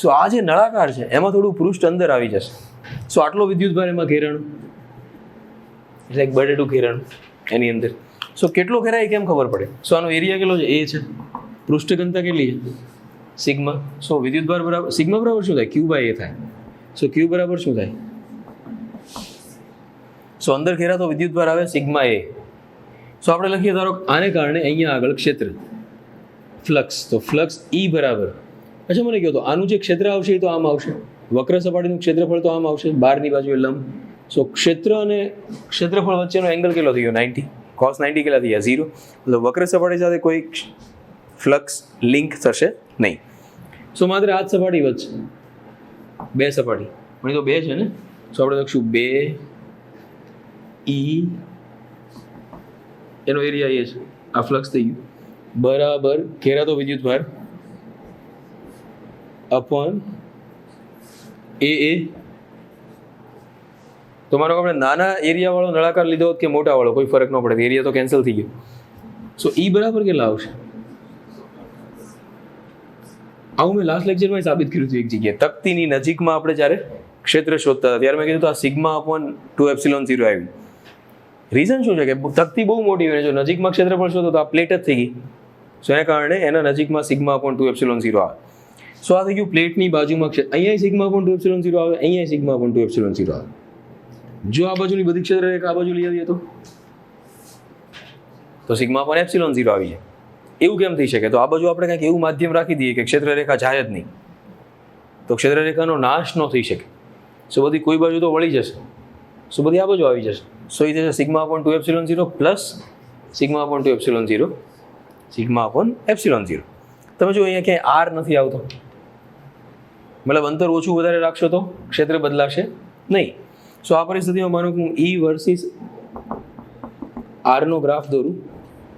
[SPEAKER 1] સો આ જે નળાકાર છે એમાં થોડું પૃષ્ઠ અંદર આવી જશે. સો આટલો વિદ્યુતભાર એમાં ઘેરાણું, એટલે એક બટેટું ઘેરાણું એની અંદર. સો કેટલો ઘેરાય કેમ ખબર પડે? સો આનો એરિયા કેટલો છે? એ છે. પૃષ્ઠ ઘનતા કેટલી છે? સિગ્મા. સો વિદ્યુતભાર બરાબર સિગ્મા બરાબર શું થાય? ક્યુ બાય એ થાય. સો ક્યુ બરાબર શું થાય? સો અંદર ઘેરાતો વિદ્યુતભાર આવે સિગ્મા એ. સો આપણે લખીએ ધારો આને કારણે અહીંયા આગળ ક્ષેત્ર ફ્લક્સ, તો ફ્લક્સ ઈ બરાબર. અચ્છા મને કહો તો આનું જે ક્ષેત્ર આવશે એ તો આમ આવશે. વક્ર સપાટીનું ક્ષેત્રફળ તો આમ આવશે, બહારની બાજુએ લંબ. સો ક્ષેત્ર અને ક્ષેત્રફળ વચ્ચેનો એંગલ કેટલો થઈ ગયો? 90. cos 90 કેટલા થઈ ગયા? 0. એટલે વક્ર સપાટી સાથે કોઈ ફ્લક્સ લિંક થશે નહીં. સો માત્ર આ જ સપાટી વચ્ચે બે સપાટી, પણ તો બે છે ને. સો આપણે લખશું 2 ઈ, એનો એરિયા એ છે. આ ફ્લક્સ થઈ ગયું બરાબર ઘેરાતો વિદ્યુતભાર અપોન એ. તો માનો કે આપણે નાના એરિયા વાળો નળાકાર લીધો હોત કે મોટા વાળો, કોઈ ફરક ન પડે, એરિયા તો કેન્સલ થઈ ગયો. સો ઈ બરાબર કેટલા આવશે? આવું મેં લાસ્ટ લેક્ચરમાં સાબિત કર્યું હતું એક જગ્યાએ. તકતીની નજીકમાં આપણે જ્યારે ક્ષેત્ર શોધતા હતા ત્યારે મેં કીધું તો આ સિગ્મા અપોન 2ε0 આવી. રીઝન શું છે કે તકતી બહુ મોટી હોય, જો નજીકમાં ક્ષેત્રફળ શોધો તો આ પ્લેટ જ થઈ ગઈ. સો એના કારણે એના નજીકમાં સિગ્મા અપોન 2ε0 આવે. સો આ થઈ ગયું પ્લેટની બાજુમાં ક્ષેત્ર. અહીંયા સિગ્મા અપોન 2ε0 આવે, અહીંયા સિગ્મા અપોન 2ε0 આવે. જો આ બાજુની બધી ક્ષેત્ર રેખા આ બાજુ લઈ આવીએ તો સિગ્મા અપોન ε0 આવી જાય. એવું કેમ થઈ શકે? તો આ બાજુ આપણે કંઈક એવું માધ્યમ રાખી દઈએ કે ક્ષેત્ર રેખા જાય જ નહીં, તો ક્ષેત્ર રેખાનો નાશ ન થઈ શકે. સો બધી કોઈ બાજુ તો વળી જશે. સો બધી આ બાજુ આવી જશે. સો એ થશે sigma upon 2ε0 plus sigma upon 2ε0 sigma upon ε0. તમે જો અહીંયા ક્યાંય આર નથી આવતો, મતલબ અંતર ઓછું વધારે રાખશો તો ક્ષેત્ર બદલાશે નહીં. સો આ પરિસ્થિતિમાં માનો કે હું ઈ વર્સિસ આરનો ગ્રાફ દોરું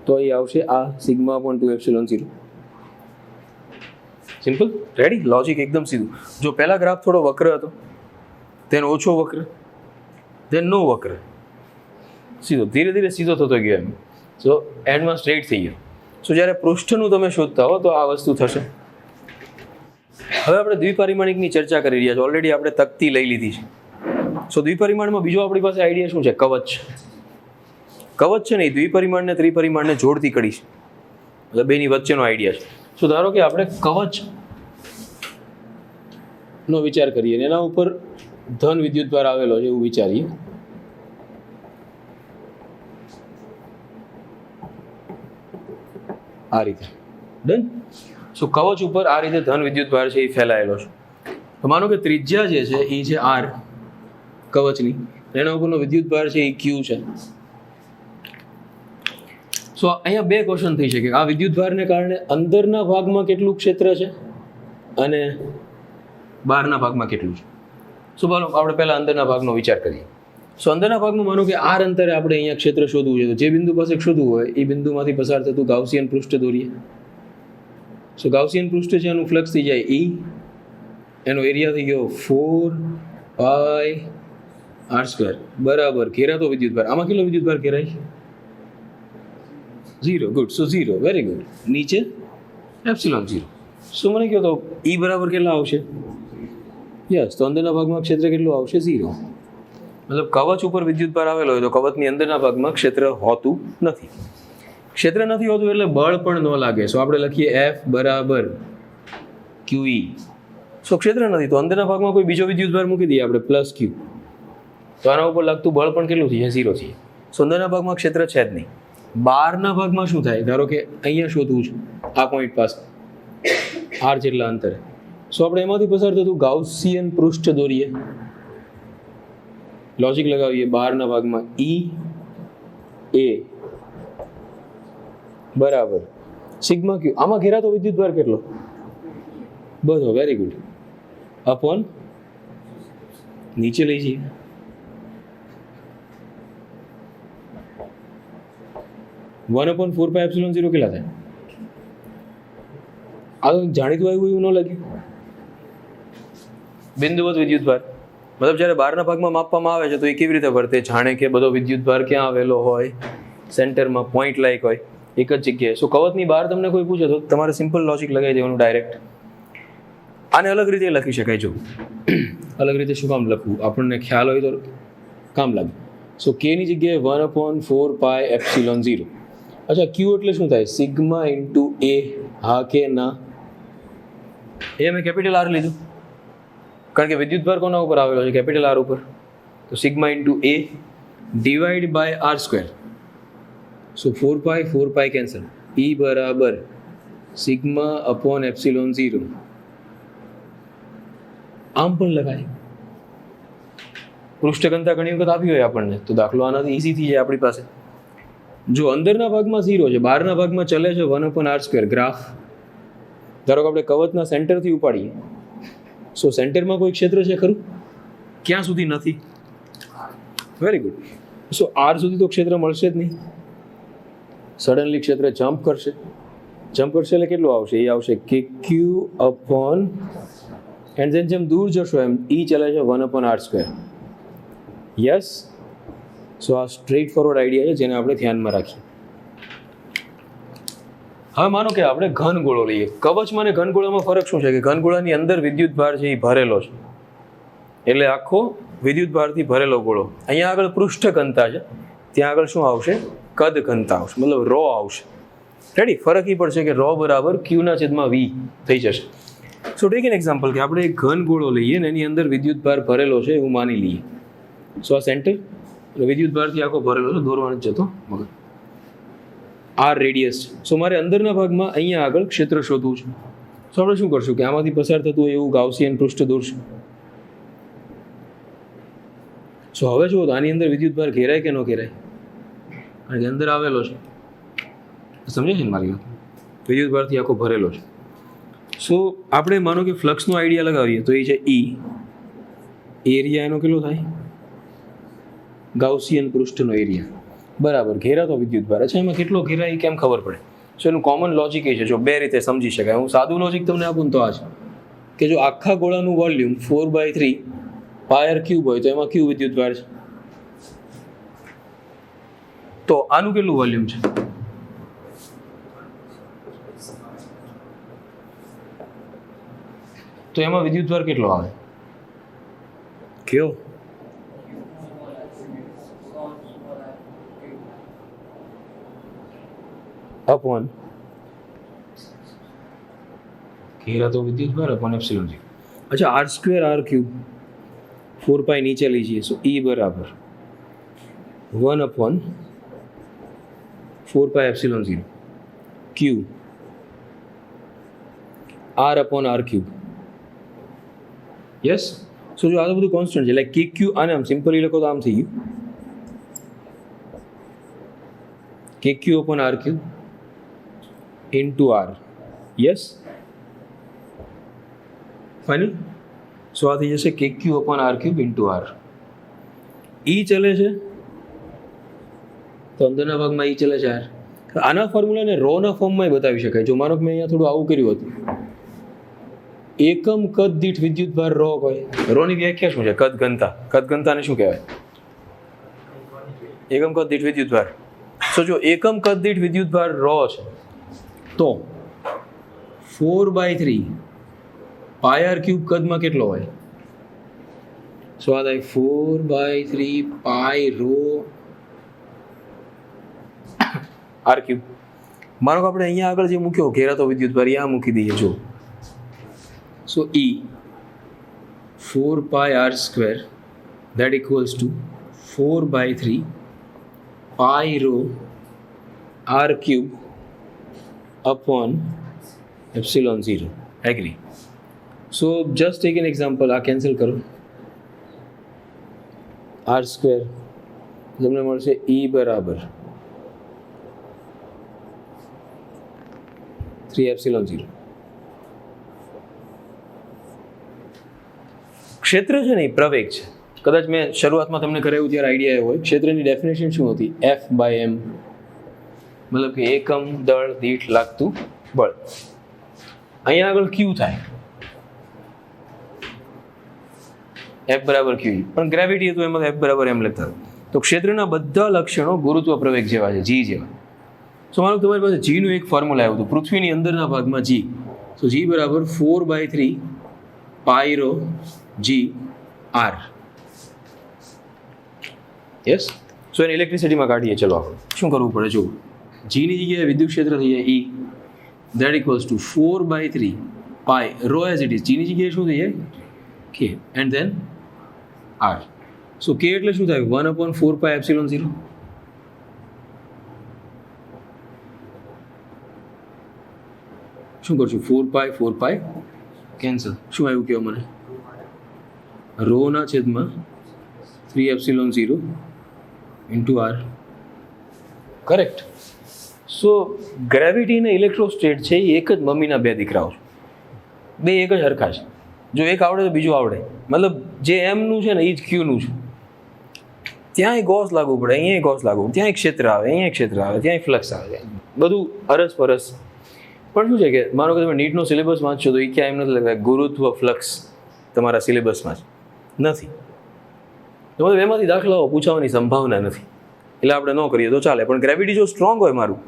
[SPEAKER 1] તો અહીં આવશે આ sigma upon 2ε0. Simple, ready, logic એકદમ સીધું. જો પહેલા ગ્રાફ થોડો વક્ર હતો, તેનો ઓછો વક્ર, દેન નો વક્ર, સીધો ધીરે ધીરે સીધો થતો ગયો એમ. સો એન્ડમાં સ્ટ્રેટ થઈ ગયો. સો જ્યારે પૃષ્ઠનું તમે શોધતા હો તો આ વસ્તુ થશે. હવે આપણે દ્વિપરિમાણિકની ચર્ચા કરી રહ્યા છીએ. ઓલરેડી આપણે તકતી લઈ લીધી છે. સો દ્વિપરિમાણમાં બીજો આપણી પાસે આઈડિયા શું છે? કવચ. કવચ છે ને એ દ્વિપરિમાણને ત્રિપરિમાણને જોડતી કડી છે, એટલે બેની વચ્ચેનો આઈડિયા છે. સો ધારો કે આપણે કવચ નો વિચાર કરીએ એના ઉપર ધન વિદ્યુતભાર આવેલો છે એવું વિચારીએ. આ રીતે ડન. સો કવચ ઉપર આ રીતે ધન વિદ્યુતભાર છે એ ફેલાયેલો છે. તો માનો કે ત્રિજ્યા જે છે એ છે આર કવચની, એના ઉપરનો વિદ્યુતભાર છે એ ક્યુ છે. સો અહીંયા બે ક્વેશ્ચન થઈ શકે. આ વિદ્યુતભારને કારણે અંદરના ભાગમાં કેટલું ક્ષેત્ર છે અને બહારના ભાગમાં કેટલું છે. સો ચાલો આપણે પહેલા અંદરના ભાગનો વિચાર કરીએ. સો અંદરના ભાગમાં માનો કે આર અંતરે આપણે અહીંયા ક્ષેત્ર શોધવું છે, તો જે બિંદુ પાસે શોધવું હોય એ બિંદુમાંથી પસાર થતું ગાઉસિયન પૃષ્ઠ દોરીએ. સો ગાઉસિયન પૃષ્ઠ છે એનું ફ્લક્સ થઈ જાય ઈ, એનો એરિયા થઈ ગયો 4πr² બરાબર ઘેરાતો વિદ્યુતભાર. આમાં કેટલો વિદ્યુતભાર ઘેરાય? 0. ગુડ. સો 0, વેરી ગુડ. નીચે ε0. શું મને કહો તો ઈ બરાબર કેટલા આવશે? યસ, તો અંદરના ભાગમાં ક્ષેત્ર કેટલું આવશે? 0. મતલબ કવચ ઉપર વિદ્યુતભાર આવેલો હોય તો કવચની અંદરના ભાગમાં ક્ષેત્ર હોતું નથી. ક્ષેત્ર નથી હોતું એટલે બળ પણ ન લાગે. સો આપણે લખીએ F બરાબર QE. સો ક્ષેત્ર નથી તો અંદરના ભાગમાં કોઈ બીજો વિદ્યુતભાર મૂકી દઈએ આપણે પ્લસ Q, તો આના ઉપર લાગતું બળ પણ કેટલું થઈ જાય? 0 થઈ. સો અંદરના ભાગમાં ક્ષેત્ર છે જ નહીં. બહારના ભાગમાં શું થાય? ધારો કે અહીંયા શોધવું છે આ પોઈન્ટ પાસે આર જેટલા અંતરે. સો આપણે એમાંથી પસાર થતું ગાઉસિયન પૃષ્ઠ દોરીએ, લોજિક લગાવીએ. બહારના ભાગમાં ઈ એ બરાબર સિગ્મા ક્યુ. આમાં ઘેરાતો વિદ્યુતભાર કેટલો? બધો, વેરી ગુડ. अपॉन नीचे લઈ જઈએ 1/4πε0 કેટલા થાય? આ તો જાણીતું આવ્યું એવું ન લાગ્યું? બિંદુવત વિદ્યુતભાર મતલબ જ્યારે બહારના ભાગમાં માપવામાં આવે છે તો એ કેવી રીતે વર્તે? જાણે કે બધો વિદ્યુતભાર ક્યાં આવેલો હોય, સેન્ટરમાં પોઈન્ટ લાઈક હોય એક જ જગ્યાએ. સો કવચની બહાર તમને કોઈ પૂછે તો તમારે સિમ્પલ લોજિક લગાવી દેવાનું ડાયરેક્ટ. આને અલગ રીતે લખી શકાય. જો અલગ રીતે શું કામ લખવું, આપણને ખ્યાલ હોય તો કામ લાગે. સો કેની જગ્યાએ 1/4πε0. અચ્છા, ક્યુ એટલે શું થાય? સિગ્મા ઇન્ટુ એ. હા કે ના? એ મેં કેપિટલ આર લીધું કારણ કે વિદ્યુતભાર કોના ઉપર આવેલો છે? કેપિટલ આર ઉપર. તો sigma into a divide by r square. So 4π cancel. E બરાબર સિગ્મા અપોન ε0. આમ પણ લખાય. પૃષ્ઠઘનતા ઘણી વખત આપી હોય આપણને તો દાખલો આનાથી ઈઝી થઈ જાય આપણી પાસે. જો અંદરના ભાગમાં 0 છે, બહારના ભાગમાં ચલે છે 1/r². ગ્રાફ ધારો કે આપણે કવચના સેન્ટરથી ઉપાડીએ. સો સેન્ટરમાં કોઈ ક્ષેત્ર છે ખરું? ક્યાં સુધી નથી? Very good. સો આર સુધી તો ક્ષેત્ર મળશે જ નહીં. સડનલી ક્ષેત્ર જમ્પ કરશે એટલે કેટલું આવશે? એ આવશે KQ અપોન, એન્ડ જેમ દૂર જશો એમ ઈ ચલે છે 1/r². યસ. સો આ સ્ટ્રેટ ફોરવર્ડ આઈડિયા છે જેને આપણે ધ્યાનમાં રાખીએ. હવે માનો કે આપણે ઘન ગોળો લઈએ. કવચમાં અને ઘન ગોળામાં ફરક શું છે કે ઘન ગોળાની અંદર વિદ્યુત ભાર છે એ ભરેલો છે, એટલે આખો વિદ્યુત ભારથી ભરેલો ગોળો. અહીંયા આગળ પૃષ્ઠ ઘનતા છે, ત્યાં આગળ શું આવશે? કદ ઘનતા આવશે, મતલબ રો આવશે. રેડી? ફરક એ પડશે કે રો બરાબર Q/V થઈ જશે. સો ટેક એન એક્ઝામ્પલ કે આપણે એક ઘન ગોળો લઈએ ને એની અંદર વિદ્યુત ભાર ભરેલો છે એવું માની લઈએ. સો આ સેન્ટર વિદ્યુત ભારથી આખો ભરેલો છે, દોરવાનો જ જતો મગજ. આર રેડિયસ છે. સો મારે અંદરના ભાગમાં અહીંયા આગળ ક્ષેત્ર શોધવું છે. તો આપણે શું કરશું કે આમાંથી પસાર થતું હોય એવું ગાઉસિયન પૃષ્ઠ દોરશું. સો હવે જુઓ તો આની અંદર વિદ્યુત ભાર ઘેરાય કે ન ઘેરાય? કારણ કે અંદર આવેલો છે. સમજે છે ને મારી વાત? વિદ્યુત ભારથી આખો ભરેલો છે. સો આપણે માનો કે ફ્લક્સનો આઈડિયા લગાવીએ તો એ છે E. એરિયા એનો કેટલો થાય? ગાઉસિયન પૃષ્ઠનો એરિયા બરાબર ઘેરાતો વિદ્યુત ભાર. અચ્છા, એમાં કેટલો ઘેરાય એ કેમ ખબર પડે? સો એનું કોમન લોજિક એ છે, જો બે રીતે સમજી શકાય. હું સાદું લોજિક તમને આપું તો આ છે કે જો આખા ગોળાનું વોલ્યુમ 4/3πr³ હોય તો એમાં ક્યુ વિદ્યુત ભાર છે. તો આનું કેટલું વોલ્યુમ છે? તો એમાં વિદ્યુત ભાર કેટલો આવે? કયો? અપોન ઘેરા તો વિદ્યુત ભાર અપોન ε0. અચ્છા, r² r³ 4π નીચે લઈ જઈએ. સો E બરાબર 1/4πε0 Q r upon r³. Yes. So જો આ તો બધું કોન્સ્ટન્ટ છે, લાઈક KQ આને આમ સિમ્પલી લખો તો આમ થઈ ગયું KQ upon r³ into r. Yes, final. So આ થઈ જશે KQ upon r³ into r. E ચલે છે તો અંદરના ભાગમાં E ચલે છે r. આના ફોર્મ્યુલાને રોના ફોર્મમાં બતાવી શકાય. જો માનો કે મેં અહીંયા થોડું આવું કર્યું હતું, એકમ કદ દીઠ વિદ્યુત ભાર રો હોય. રોની વ્યાખ્યા શું છે? કદ ઘનતા. કદ ઘનતાને શું કહેવાય? એકમ કદ દીઠ વિદ્યુત ભાર. સો જો એકમ કદ દીઠ વિદ્યુત ભાર રો છે તો 4/3πr³ કદમાં કેટલો હોય? સો આ થાય 4/3π r³. માનો કે આપણે અહીંયા આગળ જે મૂક્યો ઘેરાતો વિદ્યુત ભાર આ મૂકી દઈએ. જો સો E 4πr² that equals to 4/3πr³ upon ε0. Agree? So just take an example. આ કેન્સલ કરો. r² તમને મળશે E બરાબર 3ε0. ક્ષેત્ર છે ને એ પ્રવેગ છે. કદાચ મેં શરૂઆતમાં તમને કરાવ્યું ત્યારે આઈડિયા આવ્યો હોય. ક્ષેત્રની ડેફિનેશન શું હતી? F/m, મતલબ કે એકમ દળ દીઠ લાગતું બળ. અહીંયા આગળ ક્યુ થાય, F બરાબર ક્યુ, પણ ગ્રેવિટી હતું એમાં F બરાબર એમ લખતા. તો ક્ષેત્રના બધા લક્ષણો ગુરુત્વ પ્રવેગ જેવા છે, જી જેવા. સો માનું તમારી પાસે જીનું એક ફોર્મ્યુલા આવ્યું હતું પૃથ્વીની અંદરના ભાગમાં જી. તો જી બરાબર 4/3 પાયરો જી આર. યસ. સો એને ઇલેક્ટ્રિસિટીમાં કાઢીએ. ચલો આપણે શું કરવું પડે? જો જીની જગ્યાએ વિદ્યુત ક્ષેત્ર થઈ જાય E, that equals to 4/3 pi row as it is. જીની જગ્યાએ શું થઈ જાય? કે એન્ડ ધેન આર. સો કે એટલે શું થાય? 1/4πε0. શું કરશું? 4π કેન્સલ. શું આવ્યું કહેવા મને? રોના છેદમાં 3ε0 ઇન્ટુ આર. કરેક્ટ. સો ગ્રેવિટી અને ઇલેક્ટ્રોસ્ટેટ છે એ એક જ મમ્મીના બે દીકરાઓ છે, બે એક જ હરખા છે. જો એક આવડે તો બીજું આવડે. મતલબ જે એમનું છે ને એ જ ક્યુનું છે. ત્યાંય ગોસ લાગુ પડે, અહીંયા ગોસ લાગુ પડે, ત્યાં એક ક્ષેત્ર આવે, અહીંયા ક્ષેત્ર આવે, ત્યાં ફ્લક્સ આવે, બધું અરસ પરસ. પણ શું છે કે માનો કે તમે નીટનો સિલેબસ વાંચશો તો એ ક્યાં એમ નથી લખતા ગુરુત્વ ફ્લક્સ તમારા સિલેબસમાં જ નથી. તો મતલબ એમાંથી દાખલાઓ પૂછવાની સંભાવના નથી, એટલે આપણે ન કરીએ તો ચાલે. પણ ગ્રેવિટી જો સ્ટ્રોંગ હોય, મારું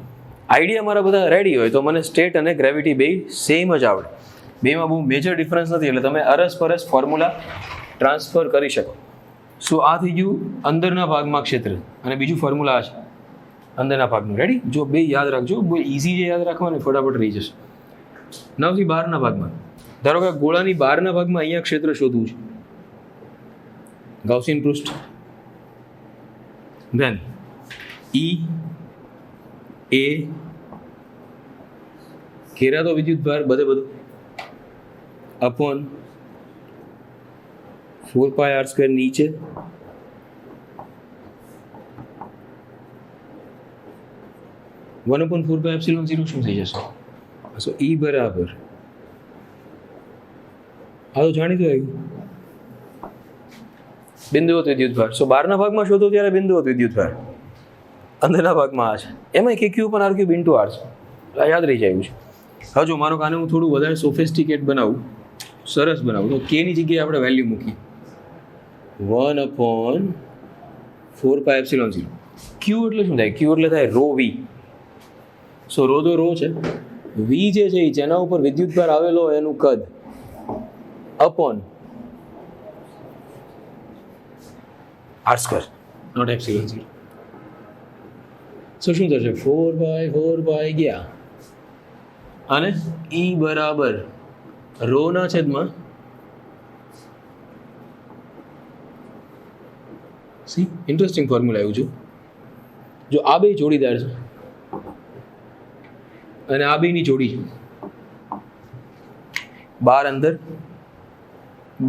[SPEAKER 1] આઈડિયા મારા બધા રેડી હોય, તો મને સ્ટેટ અને ગ્રેવિટી બે સેમ જ આવડે. બેમાં બહુ મેજર ડિફરન્સ નથી, એટલે તમે અરસ પરસ ફોર્મ્યુલા ટ્રાન્સફર કરી શકો. સો આ થઈ ગયું અંદરના ભાગમાં ક્ષેત્ર, અને બીજું ફોર્મ્યુલા આ છે અંદરના ભાગનું. રેડી? જો બે યાદ રાખજો, બહુ ઇઝી છે યાદ રાખવાની, ફટાફટ રહી જશે. નવથી બહારના ભાગમાં, ધારો કે ગોળાની બહારના ભાગમાં અહીંયા ક્ષેત્ર શોધવું છે. ગાઉસિયન પૃષ્ઠ, ધેન E A ઘેરાતો વિદ્યુત ભાર બધું અપોન 4πr² નીચે, વન અપોન 4πε0 શું થઈ જશે? સો E બરાબર આ તો જાણીતું આવ્યું બિંદુવત વિદ્યુત ભાર. સો બહારના ભાગમાં શોધો ત્યારે બિંદુવત વિદ્યુત ભાર, અંદરના ભાગમાં આ છે. એમાં કે ક્યુ પણ R³ ઇન્ટુ R છે, યાદ રહી જાય છે. હવે જો માનો કે આને હું થોડું વધારે સોફિસ્ટિકેટ બનાવું, સરસ બનાવું, તો કેની જગ્યાએ આપણે વેલ્યુ મૂકી 1/4πε0. ક્યુ એટલે શું થાય? ક્યુ એટલે થાય રો વી. સો રો તો રો છે, વી જે છે એ જેના ઉપર વિદ્યુત ભાર આવેલો હોય એનું કદ અપોન R², નોટ ε0. સો શું થશે? 4/4 ગયા, અને E બરાબર રોના છેદમાં સી. ઇન્ટરેસ્ટિંગ ફોર્મ્યુલા આવ્યું છે. જો આ બે જોડીદાર છે અને આ બેની જોડી છે, બાર અંદર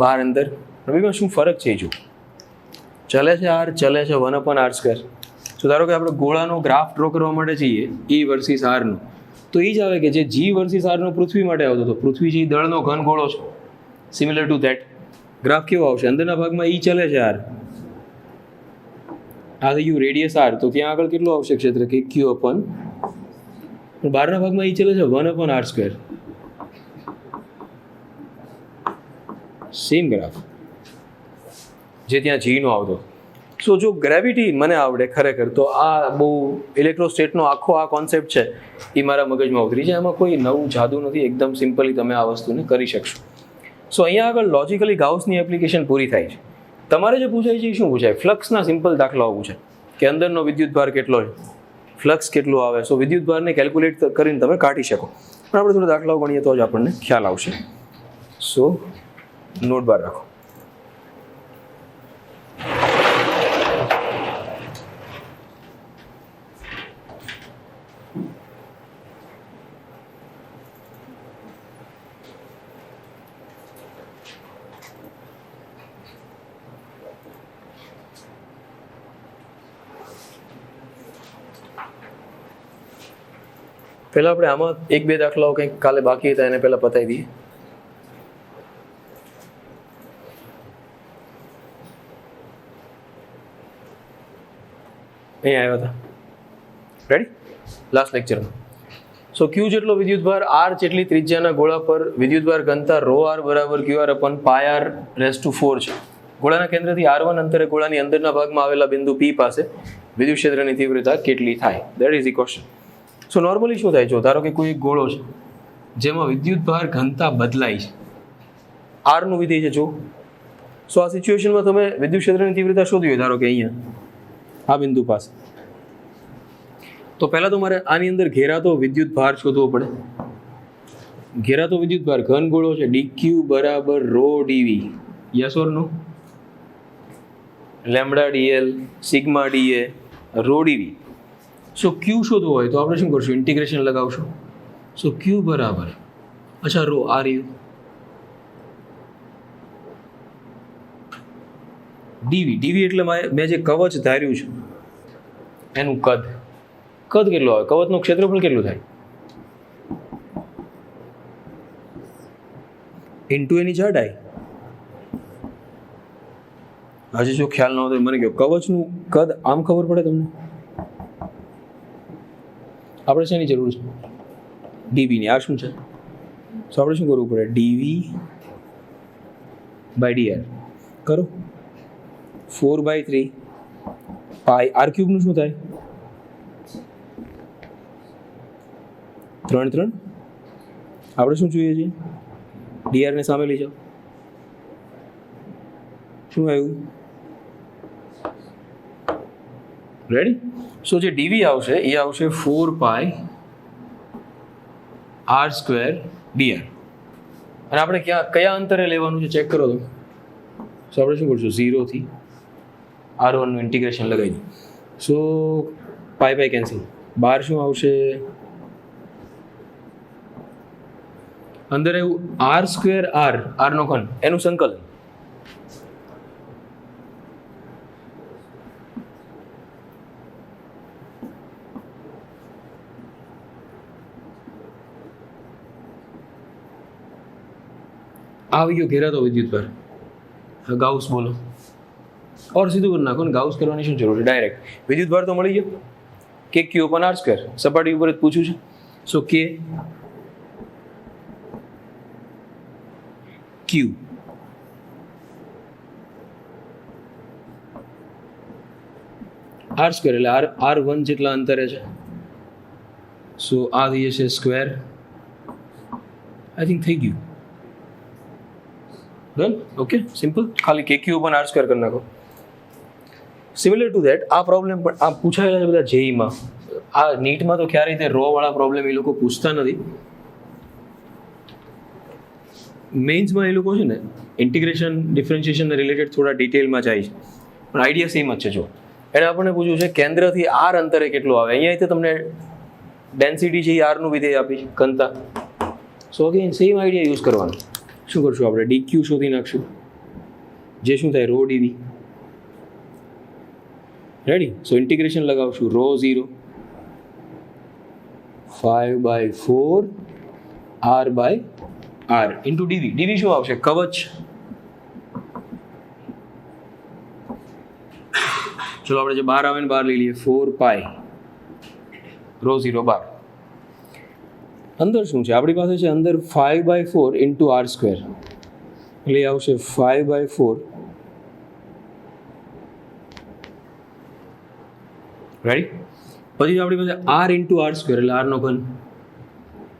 [SPEAKER 1] બાર અંદર, બેમાં શું ફરક છે? જો ચલે છે આર, ચલે છે 1/r². તો ધારો કે આપણે ગોળાનો ગ્રાફ ડ્રો કરવા માટે છીએ E વર્સિસ આરનો, તો એ જ આવે કે જે G વર્સિસ આરનો પૃથ્વી માટે આવતો હતો, પૃથ્વી જે દળનો ઘન ગોળો છે, સિમિલર ટુ ધેટ ગ્રાફ કેવો આવશે? અંદરના ભાગમાં E ચલે છે આર, આ થઈ ગયું રેડિયસ આર, તો ત્યાં આગળ કેટલું આવશે ક્ષેત્ર? કે Q અપોન, બહારના ભાગમાં E ચલે છે 1/r². સેમ ગ્રાફ જે ત્યાં G નો આવતો. સો જો ગ્રેવિટી મને આવડે ખરેખર, તો આ બહુ ઇલેક્ટ્રોસ્ટેટનો આખો આ કોન્સેપ્ટ છે એ મારા મગજમાં ઉતરી છે. એમાં કોઈ નવું જાદુ નથી, એકદમ સિમ્પલી તમે આ વસ્તુને કરી શકશો. સો અહીંયા આગળ લોજિકલી ગાઉસની એપ્લિકેશન પૂરી થાય છે. તમારે જે પૂછાય છે એ શું પૂછાય? ફ્લક્સના સિમ્પલ દાખલાઓ પૂછાય કે અંદરનો વિદ્યુત ભાર કેટલો છે, ફ્લક્સ કેટલું આવે. સો વિદ્યુત ભારને કેલ્ક્યુલેટ કરીને તમે કાઢી શકો. પણ આપણે થોડા દાખલાઓ ગણીએ તો જ આપણને ખ્યાલ આવશે. સો નોટ બાર રાખો. પહેલાં આપણે આમાં એક બે દાખલાઓ કંઈક કાલે બાકી હતા એને પહેલાં પતાવી દઈએ. અહીંયા આવ્યા હતા. રેડી? લાસ્ટ લેક્ચરમાં. સો ક્યુ જેટલો વિદ્યુતભાર આર જેટલી ત્રિજ્યાના ગોળા પર વિદ્યુતભાર ઘનતા રો આર બરાબર Q R upon pi R raise to 4 છે. ગોળાના કેન્દ્રથી R1 અંતરે ગોળાની અંદરના ભાગમાં આવેલા બિંદુ P પાસે વિદ્યુત ક્ષેત્રની તીવ્રતા કેટલી થાય? That is the question. So normally શું થાય? જો ધારો કે કોઈ એક ગોળો છે જેમાં વિદ્યુતભાર ઘનતા બદલાય છે, R નું વિધેય છે જો. સો આ સિચ્યુએશનમાં તમે વિદ્યુત ક્ષેત્રની તીવ્રતા શોધવી હોય, ધારો કે અહીંયા આ બિંદુ પાસે, તો પહેલાં તો મારે આની અંદર ઘેરાતો વિદ્યુત ભાર શોધવો પડે. ઘેરાતો વિદ્યુત ભાર ઘન ગોળો છે, dq બરાબર rho dv. Yes or no? Lambda dl sigma da rho dv. So q શોધવો હોય તો આપણે શું કરશું? ઇન્ટિગ્રેશન લગાવશું. સો q બરાબર, અચ્છા રો આર યુ dv. dv એટલે મેં જે કવચ ધાર્યું છે એનું કદ કેટલું આવે? કવચનું ક્ષેત્રફળ કેટલું થાય? ઇન્ટુ એની જાડાઈ. હજી જો ખ્યાલ ન હોય તો મને કહો, કવચનું કદ આમ ખબર પડે તમને? આપણે શેની જરૂર છે? ડીવીની. આ શું છે? તો આપણે શું કરવું પડે? ડીવી બાય ડીઆર કરો. 4/3 પાય આર ક્યુબનું શું થાય? 3 3. આપણે શું જોઈએ છીએ? ડીઆર ને સામે લઈ જાઓ. શું આવ્યું? રેડી? સો જે ડીવી આવશે એ આવશે 4 r સ્ક્વેર ડીઆર. અને આપણે કયા અંતરે લેવાનું છે ચેક કરો તો. સો આપણે શું કરશું? 0 થી R1 નું ઇન્ટિગ્રેશન લગાવી દઈએ. સો પાય કેન્સલ. બહાર શું આવશે? અંદર એવું r સ્ક્વેર r નો ઘન એનું સંકલન. આવી ગયો ઘેરાતો વિદ્યુતભાર. ગાઉસ બોલો. ઓર સીધું કરી નાખો ને, ગાઉસ કરવાની શું જરૂર છે? ડાયરેક્ટ વિદ્યુતભાર તો મળી ગયો. કે ક્યુ અપન આર સ્ક્વેર, સપાટી ઉપર જ પૂછ્યું છે. સો કે ક્યુ આર સ્ક્વેર એટલે R1 જેટલા અંતરે છે. સો આ થઈ જશે સ્ક્વેર. આઈ થિંક થઈ ગયું. ડન? Okay, simple. ખાલી કે ક્યુ અપન આર સ્ક્વેર કરી નાખો. સિમિલર ટુ ધેટ આ પ્રોબ્લેમ પણ આ પૂછાયેલા છે બધા જેઈમાં. આ નીટમાં તો ક્યારેય રીતે રો વાળા પ્રોબ્લેમ એ લોકો પૂછતા નથી. મેઇન્સમાં એ લોકો છે ને ઇન્ટિગ્રેશન ડિફરન્શિએશન રિલેટેડ થોડા ડિટેલમાં જાય છે, પણ આઈડિયા સેમ જ છે. જો એને આપણને પૂછ્યું છે કેન્દ્રથી આર અંતરે કેટલું આવે. અહીંયા તમને ડેન્સિટી છે એ આરનું વિધેય આપી ઘનતા. So again same idea use કરવાનો. શું કરશું આપણે? ડીક્યુ શોધી નાખશું, જે શું થાય? Rho dv. Ready? So integration લગાવશું. Rho 0 5/4 r/r into dv. Dv શું આવશે? કવચ. ચલો આપણે જે બહાર આવે ને બહાર લઈ લઈએ. 4 પાય રો 0 બાર. અંદર શું છે આપણી પાસે? છે અંદર 5/4 ઇન્ટુ આર સ્ક્વેર, એટલે આવશે 5/4. રાઈટ? પછી આપણી પાસે આર ઇન્ટુ આર સ્ક્વેર એટલે આર નો ઘન.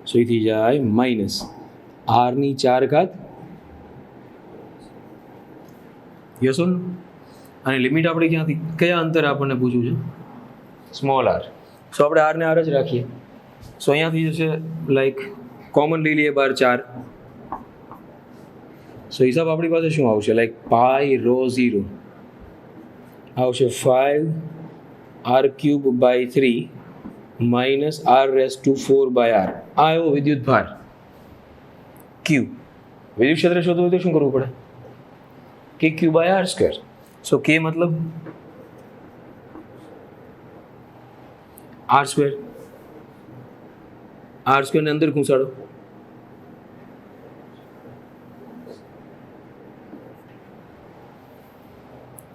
[SPEAKER 1] સો એ થઈ જાય માઇનસ આરની 4 ઘાત. યસ ઓર નો? અને લિમિટ આપણે ક્યાંથી કયા અંતરે આપણને પૂછ્યું છે? Small R. સો આપણે આરને આર જ રાખીએ. સો અહીંયાથી જશે લાઈક કોમન લઈ લઈએ બાર 4. સો હિસાબ આપણી પાસે શું આવશે? લાઈક પાય રો 0 આવશે 5r³/3 માઇનસ r⁴/r. આ એવો વિદ્યુત ભાર ક્યુ. વિદ્યુત ક્ષેત્ર શોધવું હોય તો શું કરવું પડે? કે Q/r². સો કે મતલબ r². r² ને અંદર ઘૂંસાડો.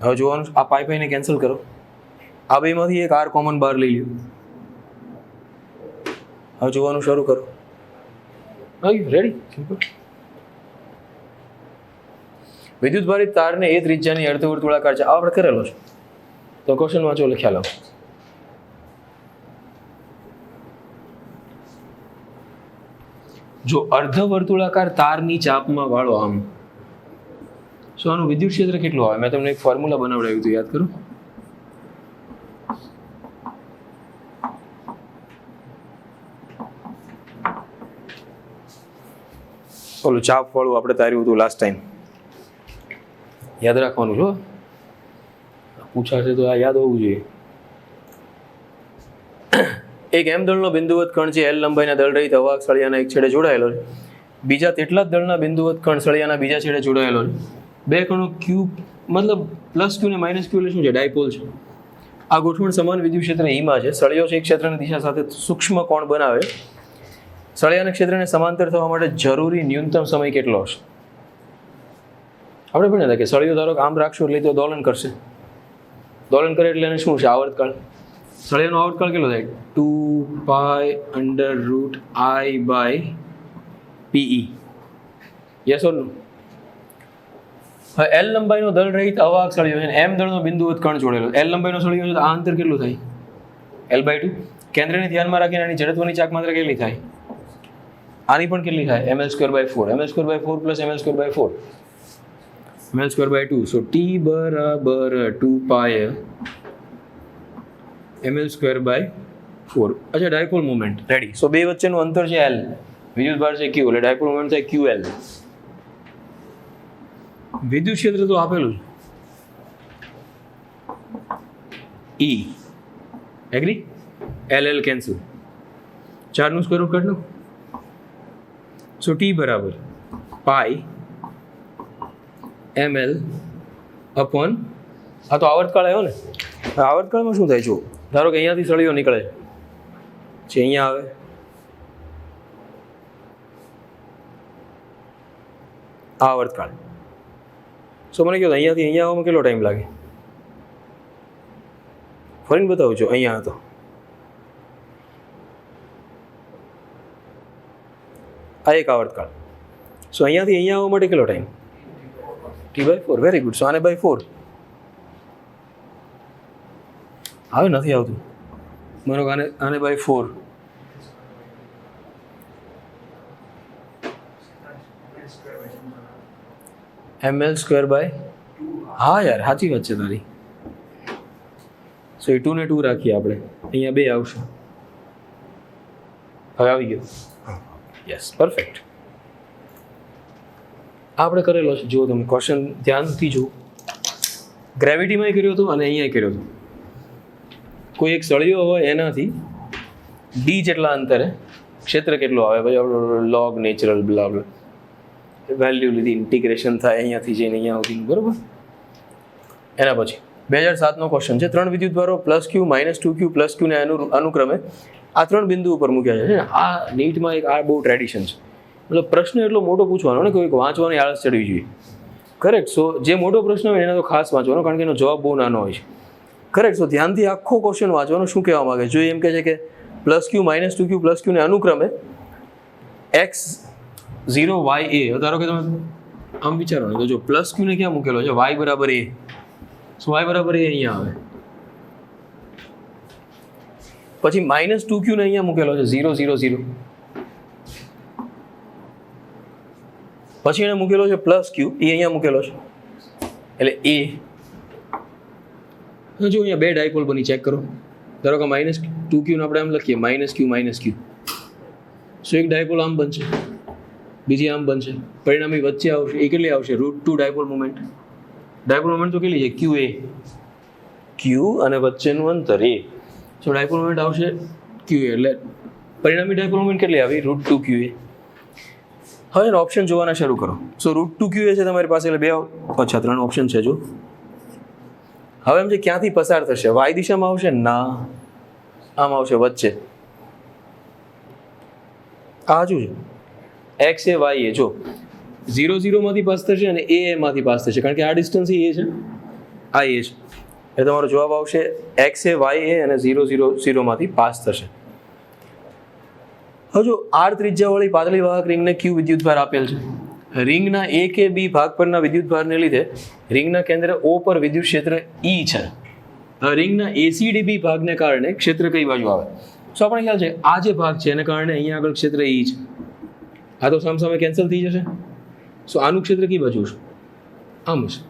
[SPEAKER 1] હવે જોવાનું, આ પાઈ પાઈને કેન્સલ કરો. આ બેમાંથી એક આર કોમન બહાર લઈ લ્યો. હવે જોવાનું શરૂ કરો. રેડી? સિમ્પલ. વિદ્યુત ભારિત તારને એ ત્રિજ્યાની અર્ધવર્તુળાકાર છે. આ આપણે કરેલો છે, તો ક્વેશ્ચન વાંચો એટલે ખ્યાલ આવે. જો અર્ધવર્તુળાકાર તારની ચાપમાં વાળો આમ, શું આનું વિદ્યુત ક્ષેત્ર કેટલું આવે? મેં તમને એક ફોર્મ્યુલા બનાવડાવ્યું હતું, યાદ કરો. ઓલું ચાપ વાળું આપણે તાર્યું હતું લાસ્ટ ટાઈમ, યાદ રાખવાનું છો. પૂછાશે તો આ યાદ હોવું જોઈએ. એક એમ દળનો બિંદુવત કણ છે એલ લંબાઈના દળ રહિત અવાહક સળિયાના એક છેડે જોડાયેલો છે. બીજા તેટલા જ દળના બિંદુવત કણ સળિયાના બીજા છેડે જોડાયેલો છે. બે કણો ક્યુ મતલબ પ્લસ ક્યુ ને માઇનસ ક્યુ એટલે શું છે? ડાયપોલ છે. આ ગોઠવણ સમાન વિદ્યુત ક્ષેત્ર ઈમાં છે. સળિયો છે એક ક્ષેત્રની દિશા સાથે સૂક્ષ્મ કોણ બનાવે. સળિયાના ક્ષેત્રને સમાંતર થવા માટે જરૂરી ન્યૂનતમ સમય કેટલો હશે? આપણે ભણ્યા હતા કે સળિયો ધારો કે આમ રાખશો એટલે તો દોલન કરશે. દોલન કરે એટલે એને શું છે? આવર્તકાળ. સળિયાનો આવર્તકાળ કેટલો થાય? 2π√I/PE. યસ ઓર નો? હવે એલ લંબાઈનો દળ રહિત અવાહક સળિયો છે, એમ દળનો બિંદુવત કણ જોડેલો. એલ લંબાઈનો સળિયો છે તો આ અંતર કેટલું થાય? L/2. કેન્દ્રને ધ્યાનમાં રાખીને આની જડત્વની ચાક માત્રા કેટલી થાય? આની પણ કેટલી થાય? ml²/4. ml²/4 + ml²/4. ml²/2. સો T બરાબર 2π ml²/4. અચ્છા, ડાયપોલ મોમેન્ટ રેડી. સો બે વચ્ચેનું અંતર છે L, વિદ્યુત ભાર છે Q, એટલે ડાયપોલ મોમેન્ટ થાય QL. વિદ્યુત ક્ષેત્ર તો આપેલું છે E. એગ્રી? LL cancel. 4 નું સ્ક્વેર રૂટ કાઢ લો. સો T બરાબર π ml અપોન, આ તો આવર્તકાળ આવ્યો ને. આવર્તકાળમાં શું થાય? જો ધારો કે અહીંયાથી સળિયો નીકળે છે, અહીંયા આવે, આવર્તકાળ. સો મને કહો અહીંયાથી અહીંયા આવવામાં કેટલો ટાઈમ લાગે? ફરીને બતાવું છું. અહીંયા હતો, આ એક આવર્તકાળ. સો અહીંયાથી અહીંયા આવવા માટે કેટલો ટાઈમ? T/4. Very good. સો આને બાય 4 આવે, નથી આવતું. માનો આને બાય 4. ml²/, હા યાર સાચી વાત છે તારી. સો એ 2 ને 2 રાખીએ આપણે, અહીંયા 2 આવશે. હવે આવી ગયો. Yes, perfect. આપણે કરેલો છે. જો તમે ક્વેશ્ચન ધ્યાનથી જુઓ, ગ્રેવિટીમાં કર્યો હતો અને અહીંયા કર્યો હતો. કોઈ એક સળિયો હોય એનાથી ડી જેટલા અંતરે ક્ષેત્ર કેટલું આવે? ભાઈ આપણે લોગ નેચરલ બ્લા બ્લા વેલ્યુ લીધી, ઇન્ટિગ્રેશન થાય અહીંયાથી જઈને અહીંયા સુધી, બરાબર. એના પછી 2007નો ક્વેશ્ચન છે. 3 વિદ્યુત ભારો +Q, -2Q, +Q ને અનુક્રમે આ 3 બિંદુ ઉપર મૂક્યા છે. આ નીટમાં એક આ બહુ ટ્રેડિશન છે. મતલબ પ્રશ્ન એટલો મોટો પૂછવાનો ને, કોઈ વાંચવાની આળસ ચડવી જોઈએ. કરેક્ટ. સો જે મોટો પ્રશ્ન હોય એને તો ખાસ વાંચવાનો, કારણ કે એનો જવાબ બહુ નાનો હોય છે. કરેક્ટ. સો ધ્યાનથી આખો ક્વેશ્ચન વાંચવાનો. શું કહેવા માંગે છે? એમ કહે છે કે +Q, -2Q, +Q ને અનુક્રમે x0 y a. ધારો કે તમે આમ વિચારો ને, તો જો +Q ને ક્યાં મૂકેલો છે? y બરાબર a. સો y બરાબર a અહીંયા આવે. પછી -2Q ને અહીંયા મૂકેલો છે 0 0 0. પછી એને મૂકેલો છે +Q, એ અહીંયા મૂકેલો છે એટલે a. જો અહીંયા 2 ડાયપોલ બની, ચેક કરો. ધારો કે -2Q ને આપણે આમ લખીએ, -Q. સો એક ડાયપોલ આમ બનશે, બીજી આમ બનશે. પરિણામી વચ્ચે આવશે, એ કેટલી આવશે? √2 ડાયપોલ મોમેન્ટ. ડાયપોલ મોમેન્ટ તો કેટલી છે? QA. Q અને વચ્ચેનું અંતર a. સો ડાયપોલ મોમેન્ટ આવશે QA, એટલે પરિણામી ડાયપોલ મોમેન્ટ કેટલી આવી? √2 QA. હવે એનો ઓપ્શન જોવાના શરૂ કરો. સો √2 QA છે તમારી પાસે, એટલે 3 ઓપ્શન છે. જો હવે એમ છે ક્યાંથી પસાર થશે? y દિશામાં આવશે? ના, આમ આવશે વચ્ચે. આ હજુ છે x એ y એ. જો 0 0 માંથી પાસ થશે અને a માંથી પાસ થશે, કારણ કે આ ડિસ્ટન્સ એ છે, આ એ છે. એ તમારો જવાબ આવશે એક્સ એ વાય એ અને 0 0 0 માંથી પાસ થશે. હવે જો આર ત્રિજ્યાવાળી પાતળી વાહક રિંગને ક્યુ વિદ્યુતભાર આપેલ છે. રિંગના એ કે બી ભાગ પરના વિદ્યુતભારને લીધે રિંગના કેન્દ્ર ઓ પર વિદ્યુત ક્ષેત્ર ઈ છે. રિંગના એસીડીબી ભાગને કારણે ક્ષેત્ર કઈ બાજુ આવે? સો આપણને ખ્યાલ છે આ જે ભાગ છે એને કારણે અહીંયા આગળ ક્ષેત્ર ઈ છે. આ તો સામસામે કેન્સલ થઈ જશે. સો આનું ક્ષેત્ર કઈ બાજુ હશે? આમ હશે.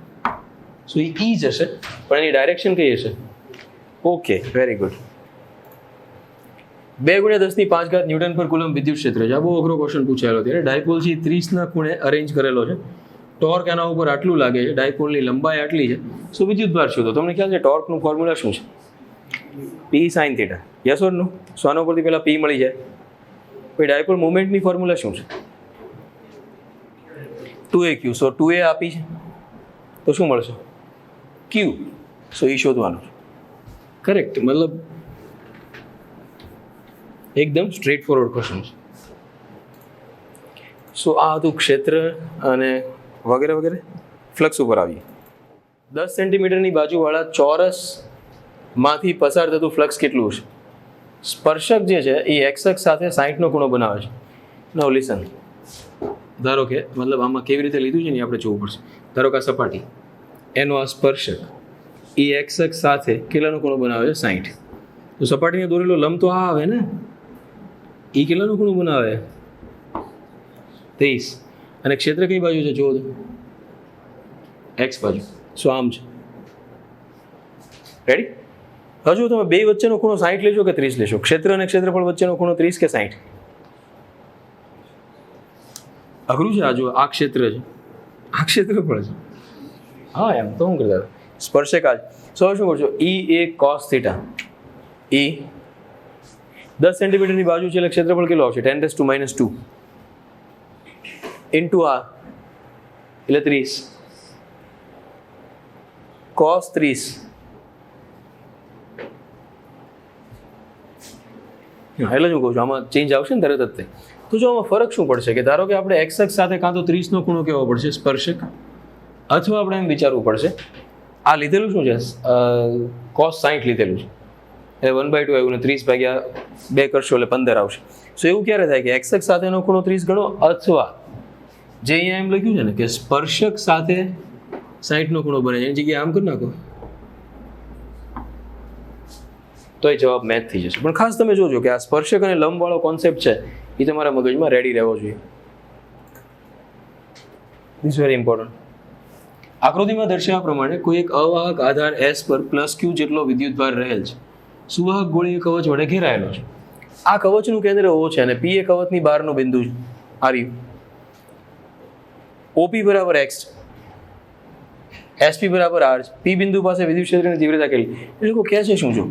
[SPEAKER 1] સો એ ઈ જશે પણ એની ડાયરેક્શન કઈ હશે? Okay, very good. 2 × 10⁵ ન્યૂટન પર કુલમ વિદ્યુત ક્ષેત્ર છે. આ બહુ અઘરો ક્વેશ્ચન પૂછાયેલો ત્યારે. ડાયપોલ છે 30ના ખૂણે અરેન્જ કરેલો છે. ટોર્ક એના ઉપર આટલું લાગે છે, ડાયપોલની લંબાઈ આટલી છે. સો વિદ્યુતભાર શોધો. તમને ખ્યાલ છે ટોર્કનું ફોર્મ્યુલા શું છે? P sine theta. Yes or no? So આના ઉપરથી પહેલા પી મળી જાય. પછી ડાયપોલ મુવમેન્ટની ફોર્મ્યુલા શું છે? 2aq. સો 2a આપી છે તો શું મળશે? q. સો એ શોધવાનું. કરેક્ટ. મતલબ એકદમ સ્ટ્રેટ ફોરવર્ડ ક્વેશ્ચન છે. સો આ હતું ક્ષેત્ર અને વગેરે વગેરે. ફ્લક્સ ઉપર આવીએ. 10 સેન્ટીમીટરની બાજુવાળા ચોરસમાંથી પસાર થતું ફ્લક્સ કેટલું છે? સ્પર્શક જે છે એ એક્સ અક્ષ સાથે 60નો ખૂણો બનાવે છે. નાઉ લિસન. ધારો કે મતલબ આમાં કેવી રીતે લીધું છે ને આપણે જોવું પડશે. ધારો કે આ સપાટી, એનો આ સ્પર્શક એ એક્સ અક્ષ સાથે કેટલાનો ખૂણો બનાવે છે? 60. તો સપાટીને દોરેલો લંબ તો આ આવે ને, એ કેટલાનો ખૂણો બનાવે? 30. અને ક્ષેત્ર કઈ બાજુ છે જુઓ તો? એક્સ બાજુ. સો આમ છે. રેડી? હજુ તમે બે વચ્ચેનો ખૂણો 60 લેશો કે 30 લેશો? ક્ષેત્ર અને ક્ષેત્રફળ વચ્ચેનો ખૂણો 30 કે 60? અઘરું છે. આ જો આ ક્ષેત્ર છે, આ ક્ષેત્રફળ છે. હા એમ તો શું કરતા સ્પર્શક આજ. સો શું કરશો? ઈ એ કોસ થીટા. ઈ 10 સેન્ટીમીટરની બાજુ છે એટલે ક્ષેત્રફળ કેટલું આવશે? 10⁻². ઇન્ટુ આ એટલે 30. કોસ 30. એટલે જ હું કહું છું આમાં ચેન્જ આવશે ને તરત જ તે. તો જો આમાં ફરક શું પડશે કે ધારો કે આપણે એક્સ અક્ષ સાથે કાં તો 30નો ખૂણો કેવો પડશે સ્પર્શક, અથવા આપણે એમ વિચારવું પડશે આ લીધેલું શું છે કોસ 60 લીધેલું છે એટલે 1/2 આવ્યું ને 30/2 કરશો એટલે 15 આવશે. સો એવું ક્યારે થાય કે એક્સ અક્ષ સાથેનો ખૂણો 30 ગણો, અથવા જે અહીંયા એમ લખ્યું છે ને કે સ્પર્શક સાથે 60નો ખૂણો બને છે એની જગ્યાએ આમ કરી નાખો તો એ જવાબ મેચ થઈ જશે. પણ ખાસ તમે જોજો કે આ સ્પર્શક અને લંબવાળો કોન્સેપ્ટ છે એ તમારા મગજમાં રેડી રહેવો જોઈએ. This very important. આકૃતિમાં દર્શાવ્યા પ્રમાણે કોઈ એક અવાહક આધાર એસ પર +q જેટલો વિદ્યુતભાર રહેલ છે. સુવાહક ગોળીય કવચ વડે ઘેરાયેલો છે. આ કવચનું કેન્દ્ર O છે અને P એ કવચની બહારનું બિંદુ છે. આર્યું OP બરાબર x, SP બરાબર r. P બિંદુ પાસે વિદ્યુત ક્ષેત્રની તીવ્રતા કેટલી? એ લોકો કહે છે શું? જો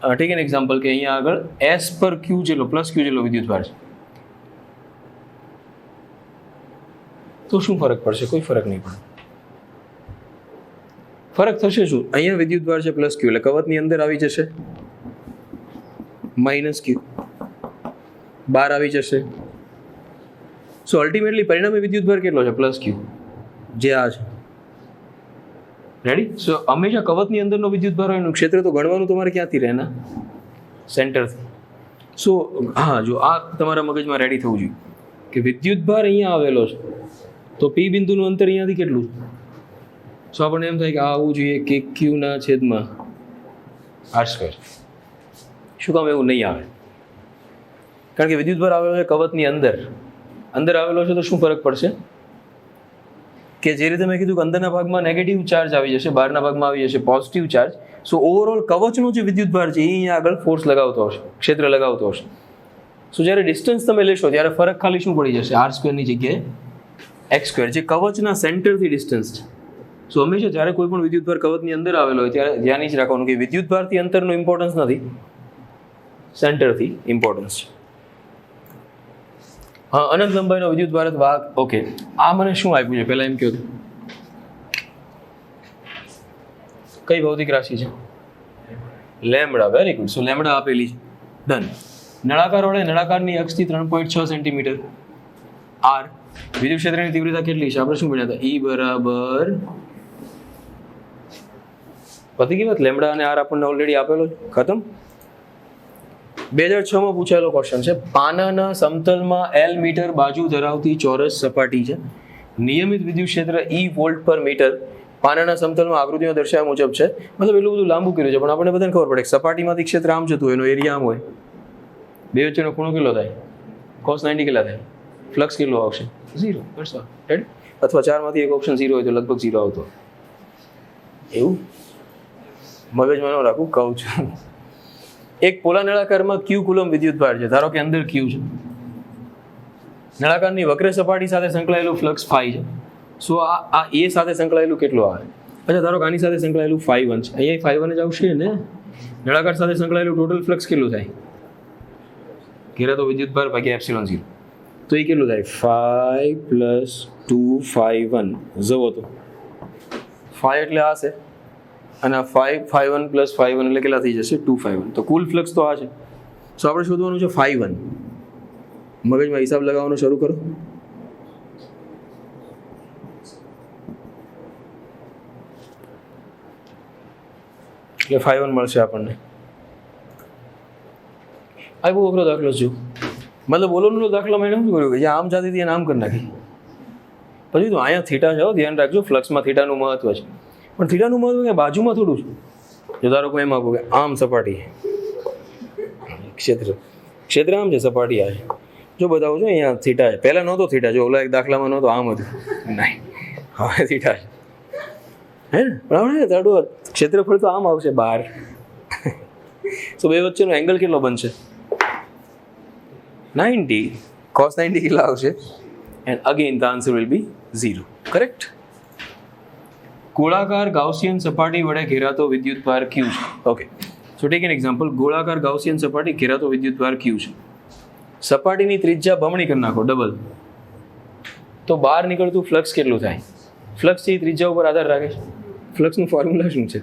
[SPEAKER 1] ટેક એન એક્ઝામ્પલ કે અહીંયા આગળ S પર Q જેટલો +q જેટલો વિદ્યુતભાર છે. તો શું ફરક પડશે? કોઈ ફરક નહીં પડે. ફરક થશે શું? અહીંયા વિદ્યુતભાર છે +q એટલે કવચની અંદર આવી જશે -q, બહાર આવી જશે. સો અલ્ટિમેટલી પરિણામી વિદ્યુતભાર કેટલો છે? +q, જે આ છે. રેડી? સો હંમેશા કવચની અંદરનો વિદ્યુતભાર હોય એનું ક્ષેત્ર તો ગણવાનું તમારે ક્યાંથી રહે ને? સેન્ટરથી. સો હા, જો આ તમારા મગજમાં રેડી થવું જોઈએ કે વિદ્યુતભાર અહીંયા આવેલો છે તો P બિંદુનું અંતર અહીંયાથી કેટલું? સો આપણને એમ થાય કે આ આવવું જોઈએ કે Q/r². શું કામ એવું નહીં આવે? કારણ કે વિદ્યુતભાર આવેલો છે કવચની અંદર આવેલો છે તો શું ફરક પડશે કે જે રીતે મેં કીધું કે અંદરના ભાગમાં નેગેટિવ ચાર્જ આવી જશે, બહારના ભાગમાં આવી જશે પોઝિટિવ ચાર્જ. સો ઓવરઓલ કવચનો જે વિદ્યુતભાર છે એ અહીંયા આગળ ફોર્સ લગાવતો હશે, ક્ષેત્ર લગાવતો હશે. સો જ્યારે ડિસ્ટન્સ તમે લેશો ત્યારે ફરક ખાલી શું પડી જશે? r² ની જગ્યાએ x², જે કવચના સેન્ટરથી ડિસ્ટન્સ છે. સો હંમેશા જ્યારે કોઈ પણ વિદ્યુતભાર કવચની અંદર આવેલો હોય ત્યારે ધ્યાન જ રાખવાનું કે વિદ્યુતભારથી અંતરનું ઇમ્પોર્ટન્સ નથી, સેન્ટરથી ઇમ્પોર્ટન્સ છે. હા, અનંત લંબાઈનો વિદ્યુતભાર વાહક. ઓકે, આ મને શું આપ્યું છે પહેલા એમ કહો તો? કઈ ભૌતિક રાશિ છે? Lambda. Very good. So lambda આપેલી છે. ડન. નળાકાર વડે નળાકારની અક્ષથી 3.6 સેન્ટીમીટર r. વિદ્યુત ક્ષેત્રની તીવ્રતા કેટલી છે? આપણે શું ભણ્યા હતા? E બરાબર પતી ગઈ વાત. લેમડા અને આર આપણને ઓલરેડી આપેલો છે, ખતમ. 2006માં પૂછાયેલો ક્વેશ્ચન છે. પાનાના સમતલમાં L મીટર બાજુ ધરાવતી ચોરસ સપાટી છે. નિયમિત વિદ્યુત ક્ષેત્ર E વોલ્ટ પર મીટર પાનાના સમતલમાં આકૃતિમાં દર્શાવ્યા મુજબ છે. મતલબ એટલું બધું લાંબુ કર્યું છે, પણ આપણને બધાને ખબર પડે કે સપાટીમાંથી ક્ષેત્ર આમ જતું હોય, એનો એરિયા આમ હોય. બે વચ્ચેનો ખૂણો કેટલો થાય? cos 90 કેટલા થાય? ફ્લક્સ કેટલો આવશે? 0. બસ રેડી. અથવા 4 માંથી એક ઓપ્શન 0 હોય તો લગભગ 0 આવતો. એવું મગજમાં ન રાખવું, કહું છું. એક પોલા નળાકારમાં Q કુલમ વિદ્યુતભાર છે. ધારો કે અંદર Q છે. નળાકારની વક્ર સપાટી સાથે સંકળાયેલું ફ્લક્સ φ છે. સો આ A સાથે સંકળાયેલું કેટલું આવે? અચ્છા, ધારો કે આની સાથે સંકળાયેલું φ1 છે. અહીંયા φ1 જ આવશે ને. નળાકાર સાથે સંકળાયેલું ટોટલ ફ્લક્સ કેટલું થાય? ઘેરાતો વિદ્યુતભાર ભાગ્યા ε0. તો એ કેટલું થાય? φ + 2φ1. જવો તો φ એટલે આ છે, અને આ φ1 + φ1 એટલે કેટલા થઈ જશે? 2φ1. તો કુલ ફ્લક્સ તો આ છે. સો આપણે શોધવાનું છે φ1. મગજમાં હિસાબ લગાવવાનું શરૂ કરો. એટલે φ1 મળશે આપણને. આ બહુ અઘરો દાખલો છે. મતલબ ઓલોનો દાખલો મેં શું કર્યું કે જે આમ જાતી હતી એને આમ કરી નાખી. પછી તો અહીંયા થીટા જાઓ, ધ્યાન રાખજો, ફ્લક્સમાં થીટાનું મહત્વ છે. પણ થીટાનું મહત્વ કે બાજુમાં થોડું છે. જો ધારો કે એમ આપો કે આમ સપાટી ક્ષેત્ર આમ છે, સપાટી આ છે. જો બતાવું છું અહીંયા થીટા છે. પહેલાં નહોતો થીટા, જો ઓલા એક દાખલામાં નહોતો, આમ હતું. નહીં, હવે થીટા છે. હે ને? બરાબર. તારું ક્ષેત્રફળ તો આમ આવશે બહાર. તો બે વચ્ચેનો એંગલ કેટલો બનશે? 90. cos 90 કેટલા આવશે? And again the answer will be 0. Correct. ગોળાકાર ગાઉસિયન સપાટી વડે ઘેરાતો વિદ્યુતભાર Q છે. Okay, so tech an example. ગોળાકાર ગાઉસિયન સપાટી ઘેરાતો વિદ્યુતભાર Q છે. સપાટીની ત્રિજ્યા બમણી કરી નાખો, ડબલ. તો બહાર નીકળતું ફ્લક્સ કેટલું થાય? ફ્લક્સ એ ત્રિજ્યા ઉપર આધાર રાખે છે. ફ્લક્સનું ફોર્મ્યુલા શું છે?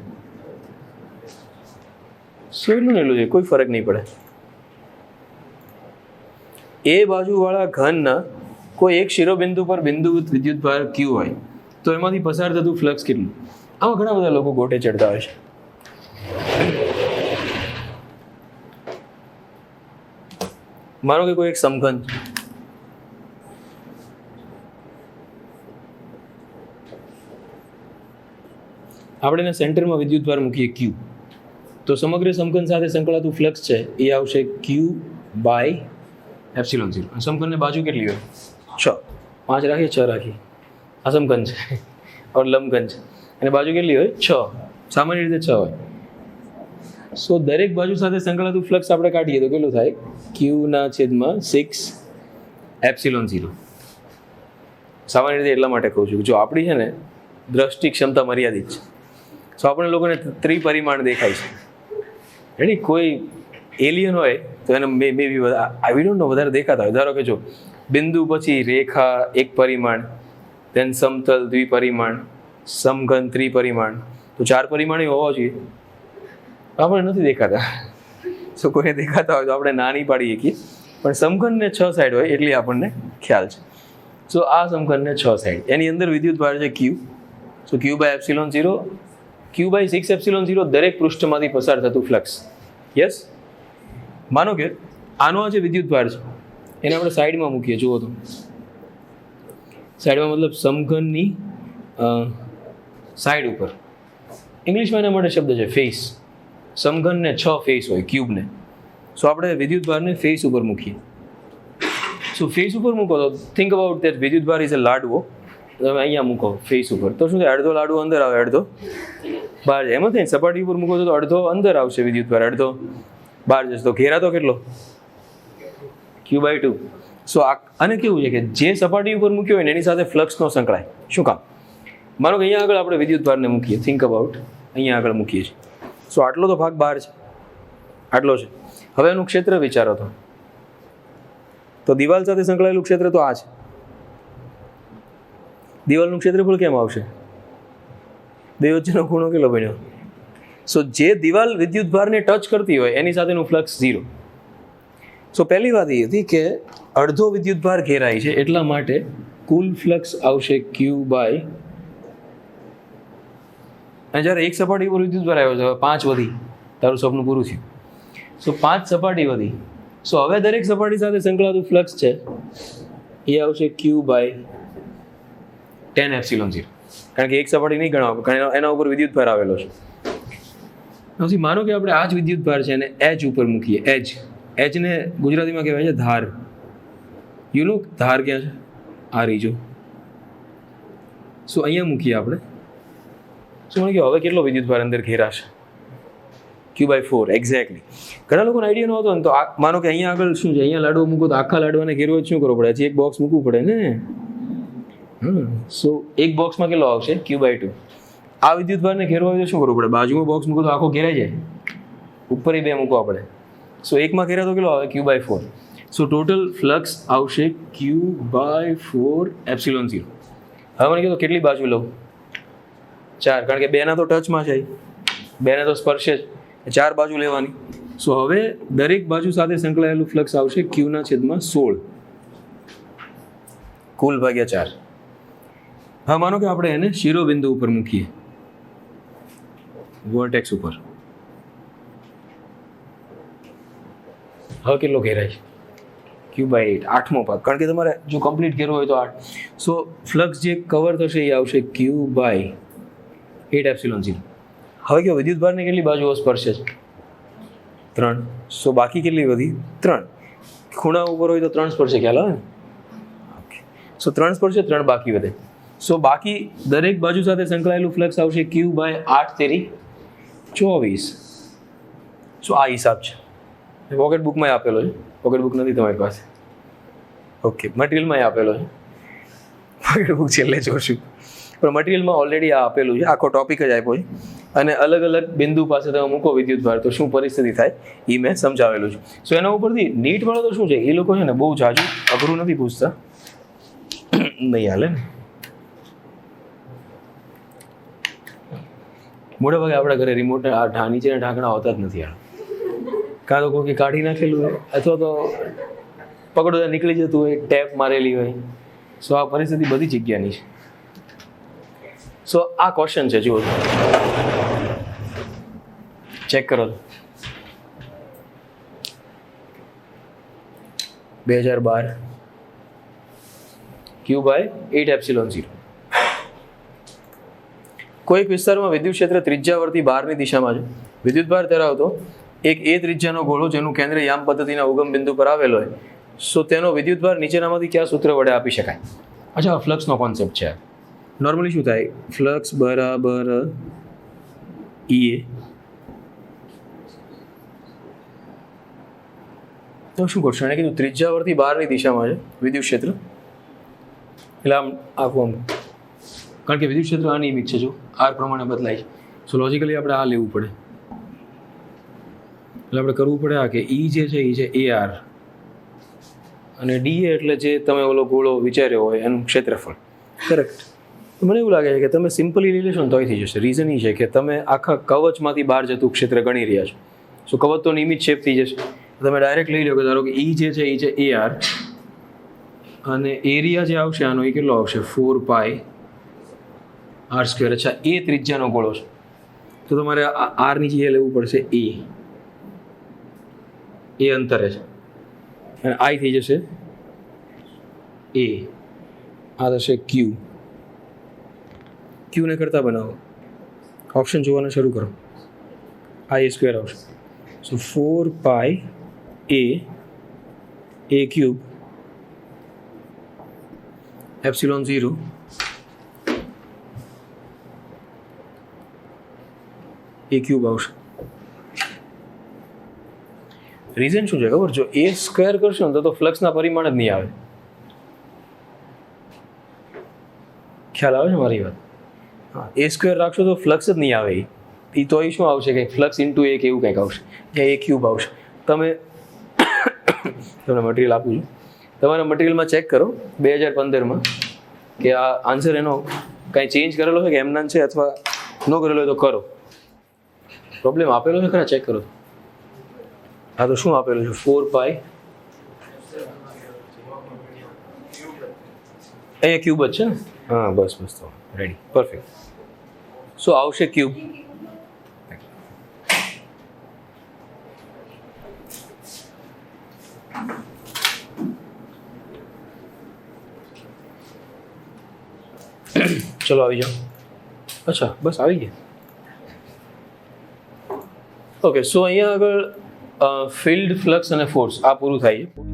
[SPEAKER 1] શું એટલું છે, કોઈ ફરક નહીં પડે. એ બાજુવાળા ઘનના કોઈ એક શિરોબિંદુ પર બિંદુવત વિદ્યુતભાર Q હોય તો એમાંથી પસાર થતું ફ્લક્સ કેટલું? આમાં ઘણા બધા લોકો ગોટે ચડતા હોય છે. માનો કે કોઈ એક સમઘન, આપણે એના સેન્ટરમાં વિદ્યુતભાર મૂકીએ Q, તો સમગ્ર સમઘન સાથે સંકળાતું ફ્લક્સ છે એ આવશે Q/ε0. સમઘનને બાજુ કેટલી હોય? 6. 5 રાખીએ, 6 રાખીએ. આ સમઘન છે ઓર લંબઘન છે, અને બાજુ કેટલી હોય? 6. સામાન્ય રીતે 6 હોય. સો દરેક બાજુ સાથે સંકળાતું ફ્લક્સ આપણે કાઢીએ તો કેટલું થાય? Q/6ε0. સામાન્ય રીતે એટલા માટે કહું છું, જો આપણી છે ને દ્રષ્ટિ ક્ષમતા મર્યાદિત છે, તો આપણે લોકોને ત્રિપરિમાણ દેખાય છે. એની કોઈ એલિયન હોય તો એને મે બી આઈ ડોન્ટ નો વધારે દેખાતા હોય. ધારો કે જો બિંદુ પછી રેખા 1 પરિમાણ, દેન સમતલ 2 પરિમાણ, સમઘન 3 પરિમાણ, તો 4 પરિમાણ હોવા જોઈએ. આપણે નથી દેખાતા. સો કોઈને દેખાતા હોય તો આપણે નાની પાડી શકીએ, પણ સમઘનને 6 સાઈડ હોય એટલી આપણને ખ્યાલ છે. સો આ સમઘનને 6 સાઈડ, એની અંદર વિદ્યુતભાર છે Q. સો Q/ε0, Q/6ε0 દરેક પૃષ્ઠમાંથી પસાર થતું ફ્લક્સ. યસ. માનો કે આનો આ જે વિદ્યુતભાર છે એને આપણે સાઈડમાં મૂકીએ. જુઓ તો સાઈડમાં મતલબ સમઘનની સાઈડ ઉપર. ઇંગ્લિશમાં એના માટે શબ્દ છે ફેસ. સમઘનને 6 ફેસ હોય ક્યુબને. સો આપણે વિદ્યુતભારને ફેસ ઉપર મૂકીએ. સો ફેસ ઉપર મૂકો તો થિંક અબાઉટ ધેટ વિદ્યુતભાર ઇઝ અ લાડવો. તમે અહીંયા મૂકો ફેસ ઉપર તો શું થાય? અડધો લાડવો અંદર આવે, અડધો બહાર જાય. એમાં થાય સપાટી ઉપર મૂકો તો અડધો અંદર આવશે વિદ્યુતભાર, અડધો બહાર જશે. તો ઘેરાતો કેટલો? Q/2. સો આને કેવું છે કે જે સપાટી ઉપર મૂક્યો હોય ને એની સાથે ફ્લક્સ નો સંકળાય. શું કામ? માનો કે અહીંયા આગળ આપણે વિદ્યુતભારને મૂકીએ. થિંક અબાઉટ અહીંયા આગળ મૂકીએ છીએ. સો આટલો તો ભાગ બહાર છે, આટલો છે. હવે એનું ક્ષેત્ર વિચારો તો દિવાલ સાથે સંકળાયેલું ક્ષેત્ર તો આ છે. દિવાલનું ક્ષેત્રફળ કેમ આવશે? બે વચ્ચેનો ખૂણો કેટલો બન્યો? સો જે દિવાલ વિદ્યુતભારને ટચ કરતી હોય એની સાથેનું ફ્લક્સ 0. સો પહેલી વાત એ હતી કે અડધો વિદ્યુતભાર ઘેરાય છે એટલા માટે કુલ ફ્લક્સ આવશે Q/2. અને જ્યારે એક સપાટી પર વિદ્યુત ભાર આવ્યો છે, હવે 5 વધી, તારું સપનું પૂરું થયું. સો 5 સપાટી વધી. સો હવે દરેક સપાટી સાથે સંકળાયેલું ફ્લક્સ છે એ આવશે Q/10 એપ્સિલોન 0, કારણ કે એક સપાટી નહીં ગણાવો, કારણ એના ઉપર વિદ્યુત ભાર આવેલો છે. પછી માનો કે આપણે આ જ વિદ્યુત ભાર છે એને એચ ઉપર મૂકીએ. એચને ગુજરાતીમાં કહેવાય છે ધાર. યુ નો ધાર ક્યાં છે? આ રીજો. સો અહીંયા મૂકીએ આપણે. શું મને કે હવે કેટલો વિદ્યુત ભાર અંદર ઘેરાશે? Q/4 exactly. ઘણા લોકોને આઈડિયા નહોતો ને, તો માનો કે અહીંયા આગળ શું છે, અહીંયા લાડવો મૂકો તો આખા લાડવાને ઘેરવો શું કરવો પડે? હજી એક બોક્સ મૂકવું પડે ને. સો એક બોક્સમાં કેટલો આવશે? Q/2. આ વિદ્યુત ભારને ઘેરવા હોય તો શું કરવું પડે? બાજુમાં બોક્સ મૂકો તો આખો ઘેરાઈ જાય, ઉપર બે મૂકવા પડે. સો એકમાં ઘેરા તો કેટલો આવે? Q/4. સો ટોટલ ફ્લક્સ આવશે Q/4 એપ્સિલોન 0. હવે મને કીધું કેટલી બાજુ લઉં? 4, કારણ કે બેના તો ટચમાં છે, બેને તો સ્પર્શે જ, 4 બાજુ લેવાની. સો હવે દરેક બાજુ સાથે સંકળાયેલું ફ્લક્સ આવશે Q/16 કુલ ભાગ્યા 4. હા, માનો કે આપણે એને શિરોબિંદુ ઉપર મૂકીએ, વર્ટેક્સ ઉપર. હવે કેટલો ઘેરાય છે? Q/8, 8મો ભાગ, કારણ કે તમારે જો કમ્પ્લીટ ઘેરવો હોય તો 8. સો ફ્લક્સ જે કવર થશે એ આવશે Q/8 એપ્સિલોન 0. હવે કે વિદ્યુત ભારને કેટલી બાજુઓ સ્પર્શે છે? 3. સો બાકી કેટલી વધી? 3. ખૂણા ઉપર હોય તો 3 સ્પર્શે, ખ્યાલ આવે ને? સો 3 સ્પર્શે, 3 બાકી વધે. સો બાકી દરેક બાજુ સાથે સંકળાયેલું ફ્લક્સ આવશે Q/8 તેરી 24. સો આ હિસાબ છે. પોકેટ બુકમાં આપેલો છે. પોકેટ બુક નથી તમારી પાસે? ઓકે, મટીરિયલમાં આપેલો છે. પોકેટ બુક છેલ્લે જોશું, પણ મટીરિયલમાં ઓલરેડી આ આપેલું છે. આખો ટોપિક જ આપ્યો છે, અને અલગ અલગ બિંદુ પાસે તમે મૂકો વિદ્યુત ભાર તો શું પરિસ્થિતિ થાય એ મેં સમજાવેલું છે. સો એના ઉપરથી નીટ વાળો તો શું છે, એ લોકો છે ને બહુ જાજુ અઘરું નથી પૂછતા. નહીં હાલે ને. મોટા ભાગે આપણા ઘરે રિમોટ નીચેના ઢાંકણા હોતા જ નથી. કાં તો કોઈ કાઢી નાખેલું હોય, અથવા તો પકડો નીકળી જતું હોય, ટેપ મારેલી હોય. સો આ પરિસ્થિતિ બધી જગ્યાની છે. સો આ ક્વેશ્ચન છે, જુઓ, ચેક કરો. 2012 Q/8 એપ્સિલોન 0. કોઈક વિસ્તારમાં વિદ્યુત ક્ષેત્ર ત્રિજ્યાવર્તી બહારની દિશામાં છે. વિદ્યુત ભાર ધરાવતો એક એ ત્રિજ્યાનો ગોળો જેનું કેન્દ્ર યામ પદ્ધતિના ઉગમ બિંદુ પર આવેલો હોય, સો તેનો વિદ્યુત ભાર નીચેનામાંથી કયા સૂત્ર વડે આપી શકાય? અચ્છા, ફ્લક્સનો કોન્સેપ્ટ છે. નોર્મલી શું થાય? ફ્લક્સ બરાબર EA. તો શું કરશો? એને કીધું ત્રિજ્યાવર્તી બહારની દિશામાં છે વિદ્યુત ક્ષેત્ર, એટલે આમ આખું, કારણ કે વિદ્યુત ક્ષેત્ર અનિયમિત છે, જો આર પ્રમાણે બદલાય છે. સો લોજિકલી આપણે આ લેવું પડે. એટલે આપણે કરવું પડે આ કે E જે છે એ છે AR, અને DA એટલે જે તમે ઓલો ગોળો વિચાર્યો હોય એનું ક્ષેત્રફળ. કરેક્ટ. મને એવું લાગે છે કે તમે સિમ્પલી લઈ લેશો ને તોય થઈ જશે. રીઝન એ છે કે તમે આખા કવચમાંથી બહાર જતું ક્ષેત્ર ગણી રહ્યા છો. સો કવચ તો નિયમિત શેપ થઈ જશે. તમે ડાયરેક્ટ લઈ લો કે ધારો કે E જે છે એ છે AR, અને એરિયા જે આવશે આનો એ કેટલો આવશે? 4πr². અચ્છા, એ ત્રિજ્યાનો ગોળો છે તો તમારે આર ની જગ્યાએ લેવું પડશે એ અંતરે છે, અને આઈ થઈ જશે A, આ થશે Q. ક્યુને કરતા બનાવો, ઓપ્શન જોવાના શરૂ કરો. I² આવશે. સો 4πA³ એપ્સિલોન 0 A³ આવશે. રીઝન શું છે ખબર? જો A² કરશો ને તો ફ્લક્સના પરિમાણ જ નહીં આવે. ખ્યાલ આવે છે મારી વાત? હા, A² રાખશો તો ફ્લક્સ જ નહીં આવે. એ તો એ શું આવશે કે ફ્લક્સ ઇન્ટુ એક એવું કંઈક આવશે, કે A³ આવશે. તમને મટીરિયલ આપું છું, તમારા મટીરિયલમાં ચેક કરો 2015માં કે આ આન્સર એનો કાંઈ ચેન્જ કરેલો છે કે એમના છે, અથવા ન કરેલો હોય તો કરો. પ્રોબ્લેમ આપેલો છે ખરા? ચેક કરો. હા, તો શું આપેલું છે? 4π અહીંયા ક્યુબ જ છે ને? હા, બસ તો રેડી, પરફેક્ટ. શું આવશે? ક્યુબ. ચલો આવી જાઓ. અચ્છા બસ આવી ગયા. ઓકે, સો અહીંયા આગળ ફિલ્ડ, ફ્લક્સ અને ફોર્સ આ પૂરું થાય છે.